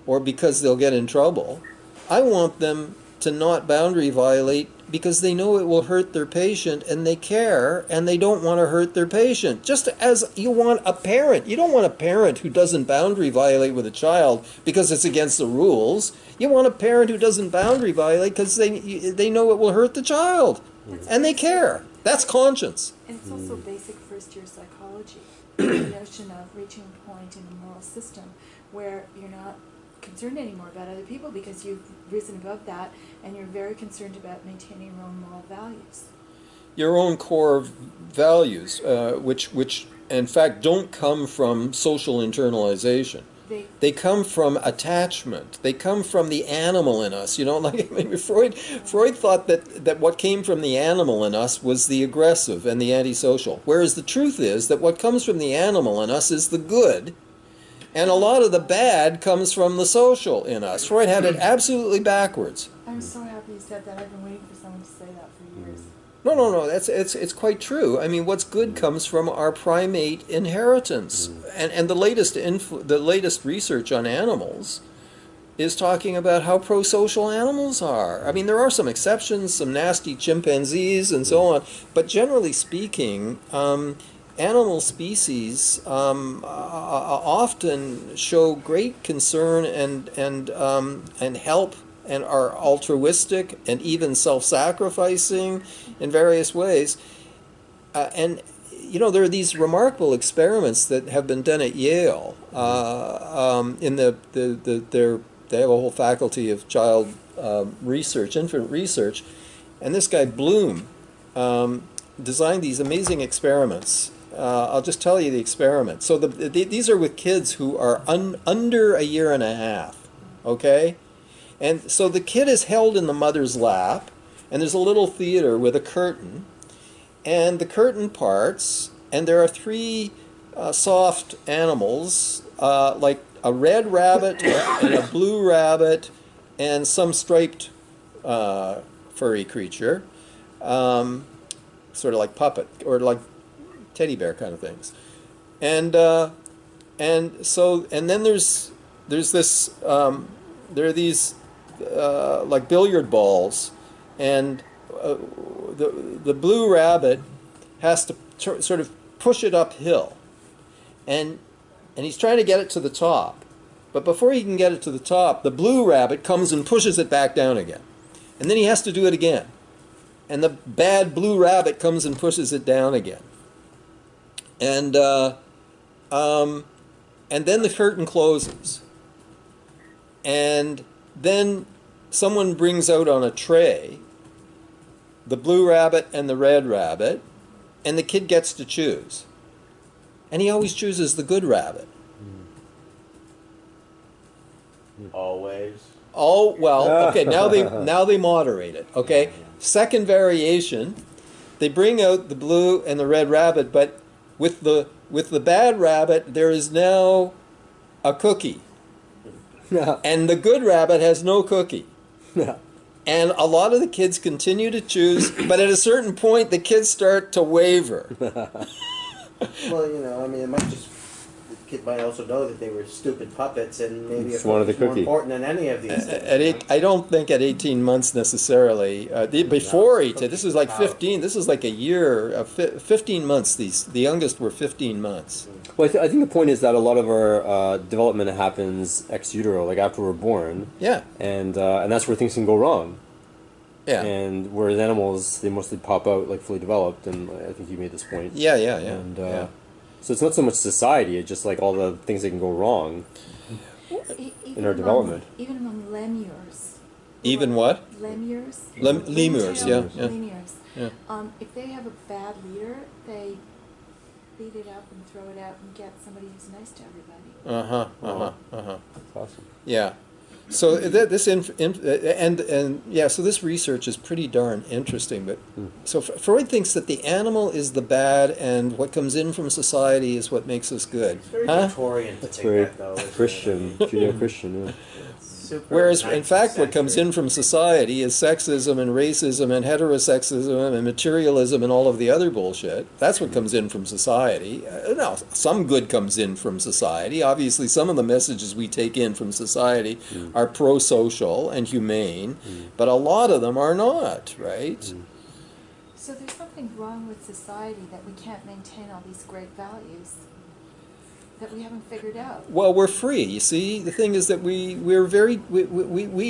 [SPEAKER 1] or because they'll get in trouble. I want them to not boundary violate because they know it will hurt their patient and they care and they don't want to hurt their patient. Just as you want a parent. You don't want a parent who doesn't boundary violate with a child because it's against the rules. You want a parent who doesn't boundary violate because they know it will hurt the child and they care. That's conscience.
[SPEAKER 4] And it's also basic first-year psychology, the notion of reaching a point in the moral system where you're not concerned anymore about other people because you've risen above that and you're very concerned about maintaining your own moral values.
[SPEAKER 1] Your own core values, which in fact don't come from social internalization. They come from attachment. They come from the animal in us. You know, like maybe Freud thought that what came from the animal in us was the aggressive and the antisocial. Whereas the truth is that what comes from the animal in us is the good, and a lot of the bad comes from the social in us. Freud had it absolutely backwards.
[SPEAKER 4] I'm so happy you said that. I've been waiting for someone to say that for years.
[SPEAKER 1] No. It's quite true. I mean, what's good comes from our primate inheritance, and the latest research on animals is talking about how pro-social animals are. I mean, there are some exceptions, some nasty chimpanzees and so on, but generally speaking, animal species often show great concern and help, and are altruistic and even self-sacrificing in various ways. And, you know, there are these remarkable experiments that have been done at Yale. They have a whole faculty of child research, infant research, and this guy Bloom designed these amazing experiments. I'll just tell you the experiment. So these are with kids who are under a year and a half, okay? And so the kid is held in the mother's lap, and there's a little theater with a curtain, and the curtain parts, and there are three soft animals, like a red rabbit and a blue rabbit and some striped furry creature, sort of like puppet or like teddy bear kind of things. And then there's this there are these like billiard balls, and the blue rabbit has to sort of push it uphill, and he's trying to get it to the top, but before he can get it to the top, the blue rabbit comes and pushes it back down again, and then he has to do it again, and the bad blue rabbit comes and pushes it down again. And then the curtain closes. And then someone brings out on a tray the blue rabbit and the red rabbit, and the kid gets to choose. And he always chooses the good rabbit.
[SPEAKER 3] Always.
[SPEAKER 1] Oh, well, okay, now they moderate it, okay? Second variation, they bring out the blue and the red rabbit, but with the bad rabbit, there is now a cookie. And the good rabbit has no cookie. And a lot of the kids continue to choose, but at a certain point, the kids start to waver.
[SPEAKER 3] Well, you know, I mean, it might just... The kid might also know that they were stupid puppets, and maybe
[SPEAKER 2] Just
[SPEAKER 3] it
[SPEAKER 2] wanted the
[SPEAKER 3] was more
[SPEAKER 2] cookie.
[SPEAKER 3] important than any of these things.
[SPEAKER 1] I don't think at 18 months necessarily. Before 18, this is like 15. This is like a year, 15 months. The youngest were 15 months.
[SPEAKER 2] Well, I think the point is that a lot of our development happens ex utero, like after we're born.
[SPEAKER 1] Yeah.
[SPEAKER 2] And that's where things can go wrong.
[SPEAKER 1] Yeah.
[SPEAKER 2] And whereas animals, they mostly pop out like fully developed, and I think you made this point.
[SPEAKER 1] Yeah.
[SPEAKER 2] And so it's not so much society; it's just like all the things that can go wrong in our development.
[SPEAKER 4] Even among lemurs.
[SPEAKER 1] Even what?
[SPEAKER 4] Lemurs.
[SPEAKER 1] Lemurs, yeah.
[SPEAKER 4] Lemurs.
[SPEAKER 1] Yeah.
[SPEAKER 4] If they have a bad leader, they beat it up and throw it out and get somebody who's nice to everybody.
[SPEAKER 2] That's awesome.
[SPEAKER 1] Yeah. So so this research is pretty darn interesting. But so Freud thinks that the animal is the bad, and what comes in from society is what makes us good.
[SPEAKER 3] It's very
[SPEAKER 1] Huh?
[SPEAKER 3] Victorian to
[SPEAKER 2] That's
[SPEAKER 3] think
[SPEAKER 2] very
[SPEAKER 3] that, though. isn't it?
[SPEAKER 2] Christian, Judeo-Christian. Yeah.
[SPEAKER 3] Super
[SPEAKER 1] Whereas, in
[SPEAKER 3] 19th
[SPEAKER 1] fact, what comes
[SPEAKER 3] century.
[SPEAKER 1] in from society is sexism and racism and heterosexism and materialism and all of the other bullshit. That's what comes in from society. Now, some good comes in from society. Obviously, some of the messages we take in from society are pro-social and humane, but a lot of them are not, right?
[SPEAKER 4] So there's something wrong with society that we can't maintain all these great values that we haven't figured out.
[SPEAKER 1] Well, we're free. You see, the thing is that we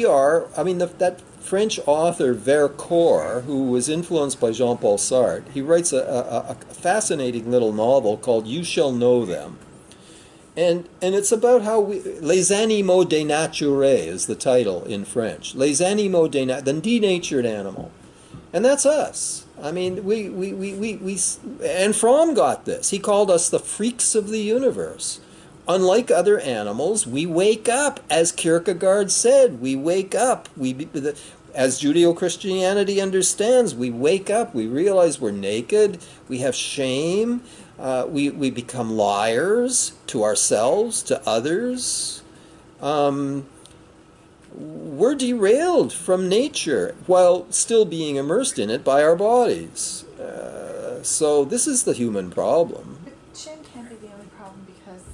[SPEAKER 1] are. I mean, that French author Vercors, who was influenced by Jean-Paul Sartre, he writes a fascinating little novel called "You Shall Know Them," and it's about how les animaux dénaturés is the title in French. Les animaux the denatured animal, and that's us. I mean, and Fromm got this. He called us the freaks of the universe. Unlike other animals, we wake up, as Kierkegaard said. We wake up. As Judeo-Christianity understands, we wake up. We realize we're naked. We have shame. We become liars to ourselves, to others. We're derailed from nature while still being immersed in it by our bodies. So this is the human problem.
[SPEAKER 4] But shame can't be the only problem because,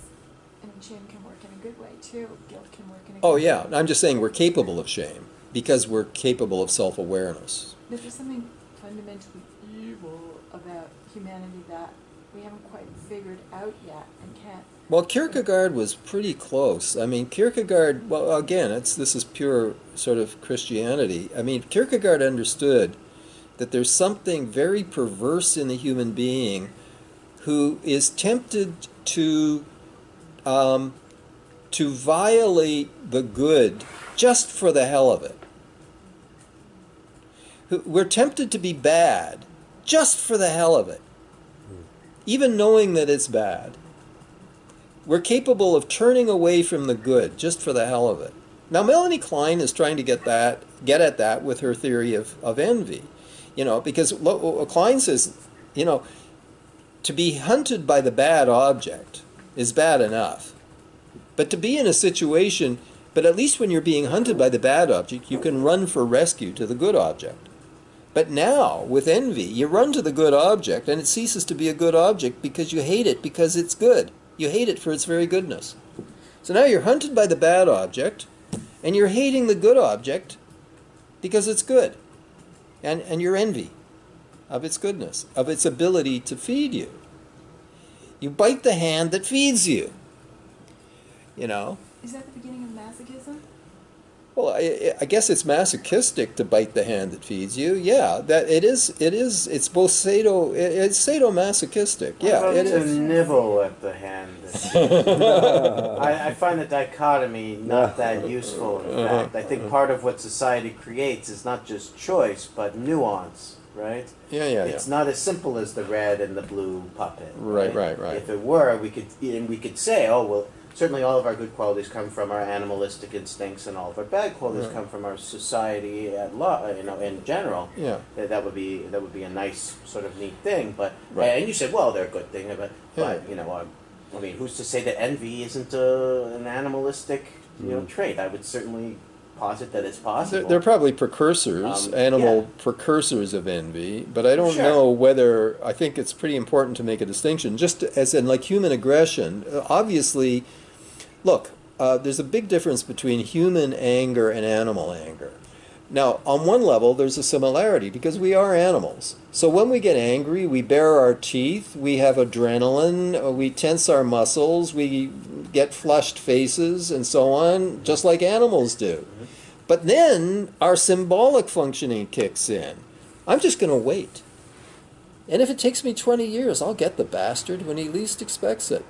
[SPEAKER 4] I mean, shame can work in a good way too. Guilt can work in a good way.
[SPEAKER 1] Oh yeah, I'm just saying we're capable of shame because we're capable of self-awareness.
[SPEAKER 4] But there's something fundamentally evil about humanity that we haven't quite figured out yet and can't.
[SPEAKER 1] Well, Kierkegaard was pretty close. I mean, Kierkegaard, well, again, this is pure sort of Christianity. I mean, Kierkegaard understood that there's something very perverse in the human being who is tempted to violate the good just for the hell of it. We're tempted to be bad just for the hell of it, even knowing that it's bad. We're capable of turning away from the good just for the hell of it. Now, Melanie Klein is trying to get at that with her theory of envy, because Klein says, to be hunted by the bad object is bad enough, but to be in a situation, but at least when you're being hunted by the bad object, you can run for rescue to the good object. But now, with envy, you run to the good object, and it ceases to be a good object because you hate it because it's good. You hate it for its very goodness. So now you're hunted by the bad object, and you're hating the good object because it's good. And you're envy of its goodness, of its ability to feed you. You bite the hand that feeds you.
[SPEAKER 4] Is that the beginning of masochism?
[SPEAKER 1] Well, I guess it's masochistic to bite the hand that feeds you. Yeah, that it is. It is. It's both it's sadomasochistic. Yeah, it
[SPEAKER 3] to
[SPEAKER 1] is.
[SPEAKER 3] nibble at the hand. I find the dichotomy not that useful. In fact, I think part of what society creates is not just choice, but nuance. Right?
[SPEAKER 1] Yeah.
[SPEAKER 3] It's not as simple as the red and the blue puppet.
[SPEAKER 1] Right.
[SPEAKER 3] If it were, we could say, oh well. Certainly, all of our good qualities come from our animalistic instincts, and all of our bad qualities come from our society at in general.
[SPEAKER 1] Yeah.
[SPEAKER 3] That would be a nice sort of neat thing. But
[SPEAKER 1] Right.
[SPEAKER 3] and you said, well, they're a good thing, but I mean, who's to say that envy isn't an animalistic trait? I would certainly posit that it's possible.
[SPEAKER 1] They're probably precursors, animal precursors of envy, but I don't know whether, I think it's pretty important to make a distinction, just as in like human aggression. Obviously, look, there's a big difference between human anger and animal anger. Now, on one level, there's a similarity because we are animals. So when we get angry, we bare our teeth, we have adrenaline, we tense our muscles, we get flushed faces, and so on, just like animals do. But then our symbolic functioning kicks in. I'm just going to wait. And if it takes me 20 years, I'll get the bastard when he least expects it.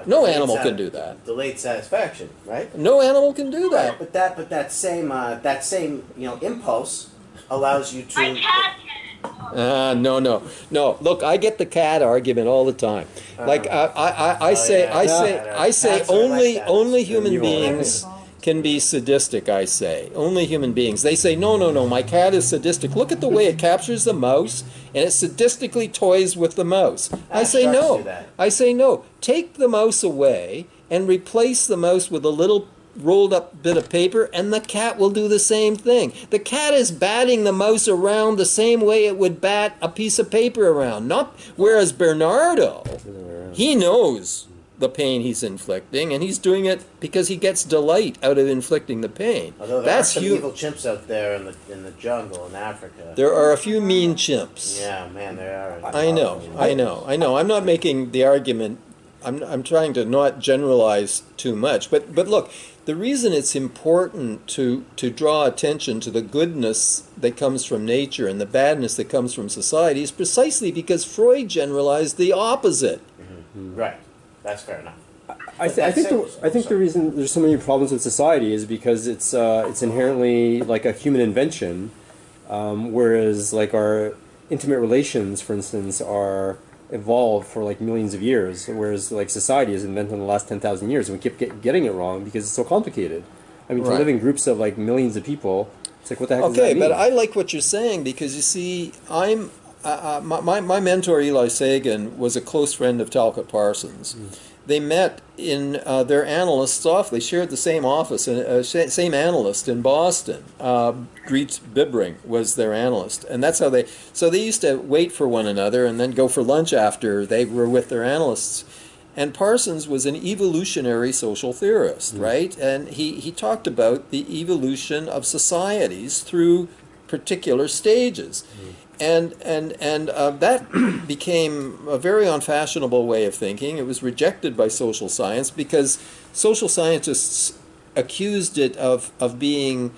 [SPEAKER 1] No animal can do that.
[SPEAKER 3] Delayed satisfaction, right?
[SPEAKER 1] No animal can do that.
[SPEAKER 3] But that same impulse allows you to.
[SPEAKER 7] My cat can.
[SPEAKER 1] No. Look, I get the cat argument all the time. Like I say
[SPEAKER 3] Cats are like that.
[SPEAKER 1] only human
[SPEAKER 2] Evil.
[SPEAKER 1] beings can be sadistic. I say only human beings. They say no. My cat is sadistic. Look at the way it captures the mouse and it sadistically toys with the mouse. I say
[SPEAKER 3] sharks
[SPEAKER 1] no.
[SPEAKER 3] do that.
[SPEAKER 1] I say no. Take the mouse away and replace the mouse with a little rolled up bit of paper, and the cat will do the same thing. The cat is batting the mouse around the same way it would bat a piece of paper around. Whereas Bernardo, he knows the pain he's inflicting, and he's doing it because he gets delight out of inflicting the pain.
[SPEAKER 3] Although there are some evil chimps out there in the jungle in Africa.
[SPEAKER 1] There are a few mean chimps.
[SPEAKER 3] Yeah, man, there are.
[SPEAKER 1] I know. I'm not making the argument. I'm trying to not generalize too much. But look, the reason it's important to draw attention to the goodness that comes from nature and the badness that comes from society is precisely because Freud generalized the opposite.
[SPEAKER 3] Mm-hmm. Right. That's fair enough.
[SPEAKER 2] I think the reason there's so many problems with society is because it's inherently like a human invention, whereas like our intimate relations, for instance, are evolved for like millions of years, whereas like society is invented in the last 10,000 years, and we keep getting it wrong because it's so complicated. I mean, to live in groups of like millions of people, it's like what the heck does that mean?
[SPEAKER 1] Okay, but I like what you're saying because you see, my mentor Eli Sagan was a close friend of Talcott Parsons. They met in their analyst's office. They shared the same office, same analyst in Boston. Greet Bibring was their analyst, and that's how they. So they used to wait for one another and then go for lunch after they were with their analysts. And Parsons was an evolutionary social theorist, right? And he talked about the evolution of societies through particular stages. And that became a very unfashionable way of thinking. It was rejected by social science because social scientists accused it of being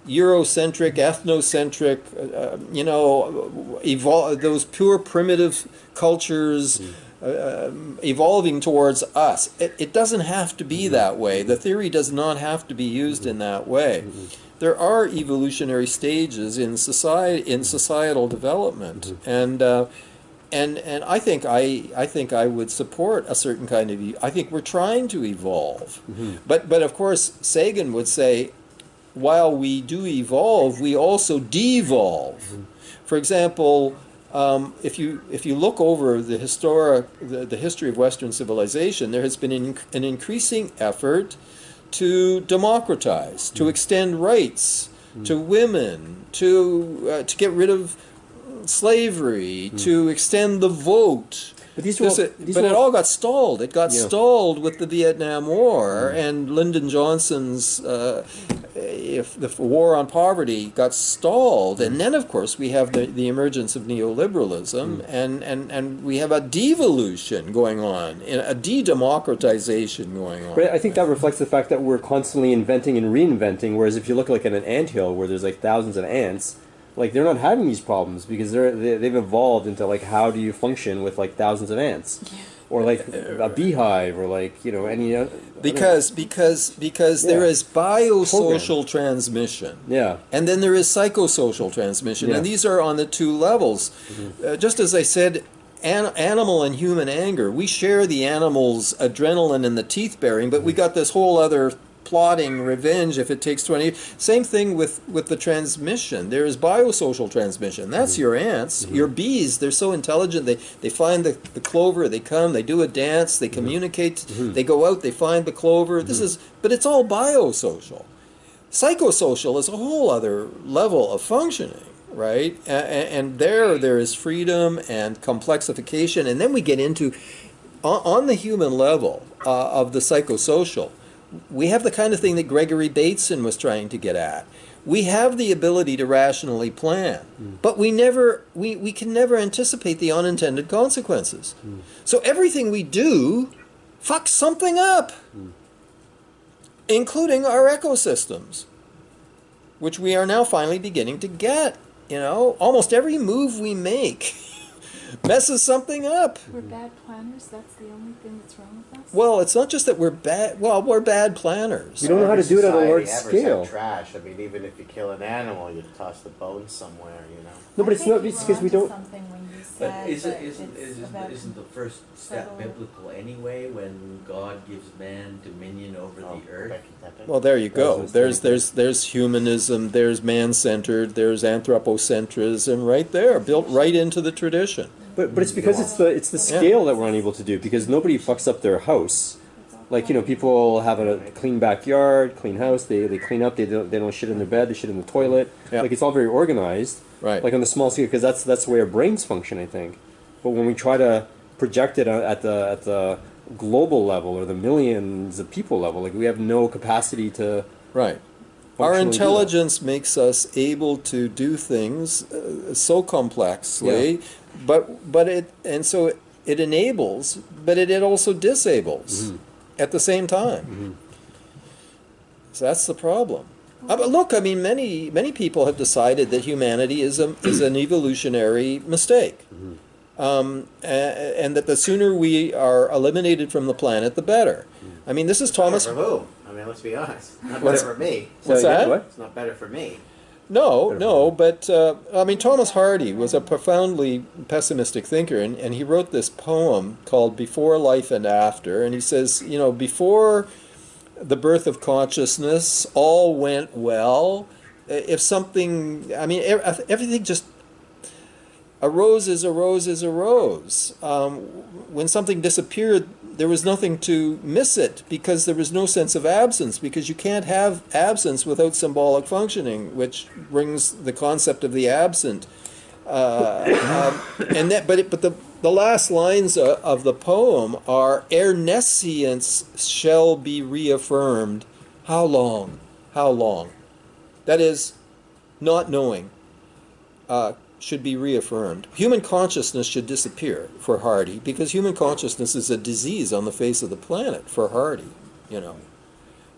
[SPEAKER 1] Eurocentric, ethnocentric, those pure primitive cultures evolving towards us. It doesn't have to be that way. The theory does not have to be used in that way. There are evolutionary stages in societal development, and I think I would support a certain kind of. I think we're trying to evolve, but of course Sagan would say, while we do evolve, we also devolve. For example, if you look over the history of Western civilization, there has been an increasing effort to democratize, to extend rights to women, to get rid of slavery, to extend the vote. But it all got stalled. It got stalled with the Vietnam War and Lyndon Johnson's if the war on poverty got stalled, and then of course we have the emergence of neoliberalism, and we have a devolution going on, a de-democratization going on.
[SPEAKER 2] But I think that reflects the fact that we're constantly inventing and reinventing, whereas if you look like at an anthill where there's like thousands of ants, like they're not having these problems because they've evolved into like how do you function with like thousands of ants. Yeah. Or like a beehive, or like, you know, any other...
[SPEAKER 1] Because there is biosocial transmission.
[SPEAKER 2] Yeah.
[SPEAKER 1] And then there is psychosocial transmission.
[SPEAKER 2] Yeah.
[SPEAKER 1] And these are on the two levels. Just as I said, animal and human anger, we share the animal's adrenaline and the teeth-baring, but we got this whole other plotting revenge if it takes 20 years. Same thing with the transmission. There is biosocial transmission. That's your ants. Your bees, they're so intelligent. They find the clover, they come, they do a dance, they communicate, they go out, they find the clover. But it's all biosocial. Psychosocial is a whole other level of functioning, right? And there is freedom and complexification. And then we get into, on the human level of the psychosocial, we have the kind of thing that Gregory Bateson was trying to get at. We have the ability to rationally plan, but we can never anticipate the unintended consequences. So everything we do fucks something up, including our ecosystems, which we are now finally beginning to get. You know, almost every move we make messes something up.
[SPEAKER 4] We're bad planners. That's the only thing that's wrong with us.
[SPEAKER 1] Well, it's not just that we're bad. Well, we're bad planners.
[SPEAKER 2] We don't know how to do it at a large
[SPEAKER 3] Society
[SPEAKER 2] scale.
[SPEAKER 3] have trash. I mean, even if you kill an animal, you toss the bones somewhere, you know.
[SPEAKER 2] No, but it's not
[SPEAKER 4] it's
[SPEAKER 2] because we don't...
[SPEAKER 5] But isn't the first step biblical anyway, when God gives man dominion over the earth?
[SPEAKER 1] Well, there you go. There's humanism, there's man-centered, there's anthropocentrism right there, built right into the tradition.
[SPEAKER 2] But it's because it's the scale that we're unable to do, because nobody fucks up their house. Like, you know, people have a clean backyard, clean house, they clean up, they don't shit in their bed, they shit in the toilet.
[SPEAKER 1] Yeah.
[SPEAKER 2] Like, it's all very organized.
[SPEAKER 1] Right.
[SPEAKER 2] Like on the small scale, because that's the way our brains function, I think. But when we try to project it at the global level or the millions of people level, like we have no capacity to...
[SPEAKER 1] Right. Our intelligence makes us able to do things so complexly, but so it enables, but it also disables at the same time. So that's the problem. But look, I mean, many people have decided that humanity is an evolutionary mistake, and that the sooner we are eliminated from the planet, the better. I mean, this is Thomas.
[SPEAKER 3] Better for who? I mean, let's be honest. Not better for me.
[SPEAKER 1] What's that?
[SPEAKER 2] What?
[SPEAKER 3] It's not better for me.
[SPEAKER 1] No, but I mean, Thomas Hardy was a profoundly pessimistic thinker, and he wrote this poem called "Before Life and After," and he says, you know, before the birth of consciousness, all went well. If something, I mean, everything just, a rose is a rose is a rose. When something disappeared, there was nothing to miss it, because there was no sense of absence, because you can't have absence without symbolic functioning, which brings the concept of the absent. And that, but the last lines of the poem are, "Ere nescience shall be reaffirmed." How long? How long? That is, not knowing should be reaffirmed. Human consciousness should disappear for Hardy, because human consciousness is a disease on the face of the planet for Hardy, you know.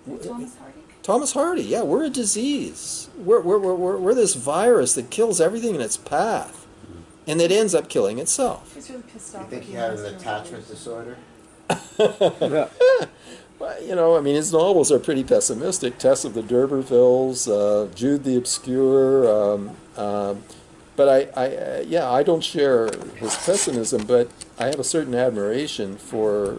[SPEAKER 4] Thomas Hardy?
[SPEAKER 1] Thomas Hardy, yeah, we're a disease. We're this virus that kills everything in its path, and it ends up killing itself.
[SPEAKER 4] He's really pissed off.
[SPEAKER 3] You think he had an attachment disorder?
[SPEAKER 1] Well, you know, I mean, his novels are pretty pessimistic. Tess of the D'Urbervilles, Jude the Obscure. But I don't share his pessimism, but I have a certain admiration for,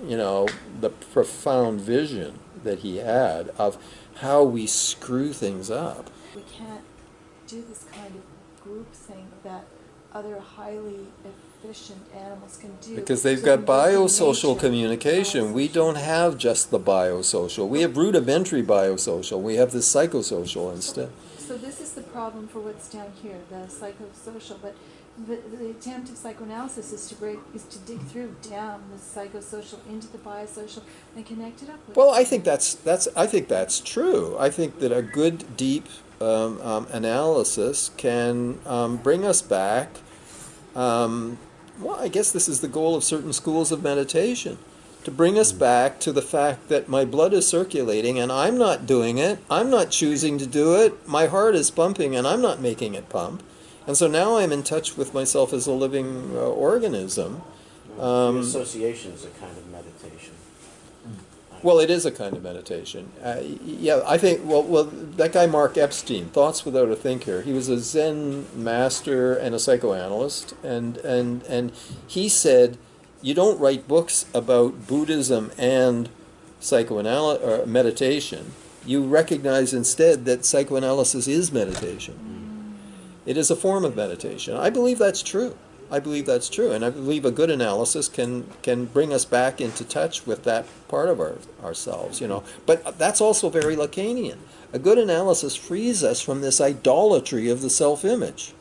[SPEAKER 1] you know, the profound vision that he had of how we screw things up.
[SPEAKER 4] We can't do this kind of group thing that other highly efficient animals can do.
[SPEAKER 1] Because they've
[SPEAKER 4] So
[SPEAKER 1] got
[SPEAKER 4] we're making
[SPEAKER 1] biosocial
[SPEAKER 4] nature
[SPEAKER 1] communication. We don't have just the biosocial. We have rudimentary biosocial. We have the psychosocial instead.
[SPEAKER 4] So this is the problem for what's down here, the psychosocial. But the attempt of psychoanalysis is to dig through down the psychosocial into the biosocial and connect it up with.
[SPEAKER 1] Well, I think that's true. I think that a good deep analysis can bring us back. Well, I guess this is the goal of certain schools of meditation, to bring us back to the fact that my blood is circulating and I'm not doing it. I'm not choosing to do it. My heart is pumping and I'm not making it pump. And so now I'm in touch with myself as a living organism.
[SPEAKER 3] The association is a kind of meditation.
[SPEAKER 1] Well, it is a kind of meditation. Yeah, I think, well, that guy Mark Epstein, Thoughts Without a Thinker, he was a Zen master and a psychoanalyst, and he said, you don't write books about Buddhism and meditation. You recognize instead that psychoanalysis is meditation. It is a form of meditation. I believe that's true. I believe that's true, and I believe a good analysis can bring us back into touch with that part of ourselves, you know. But that's also very Lacanian. A good analysis frees us from this idolatry of the self-image.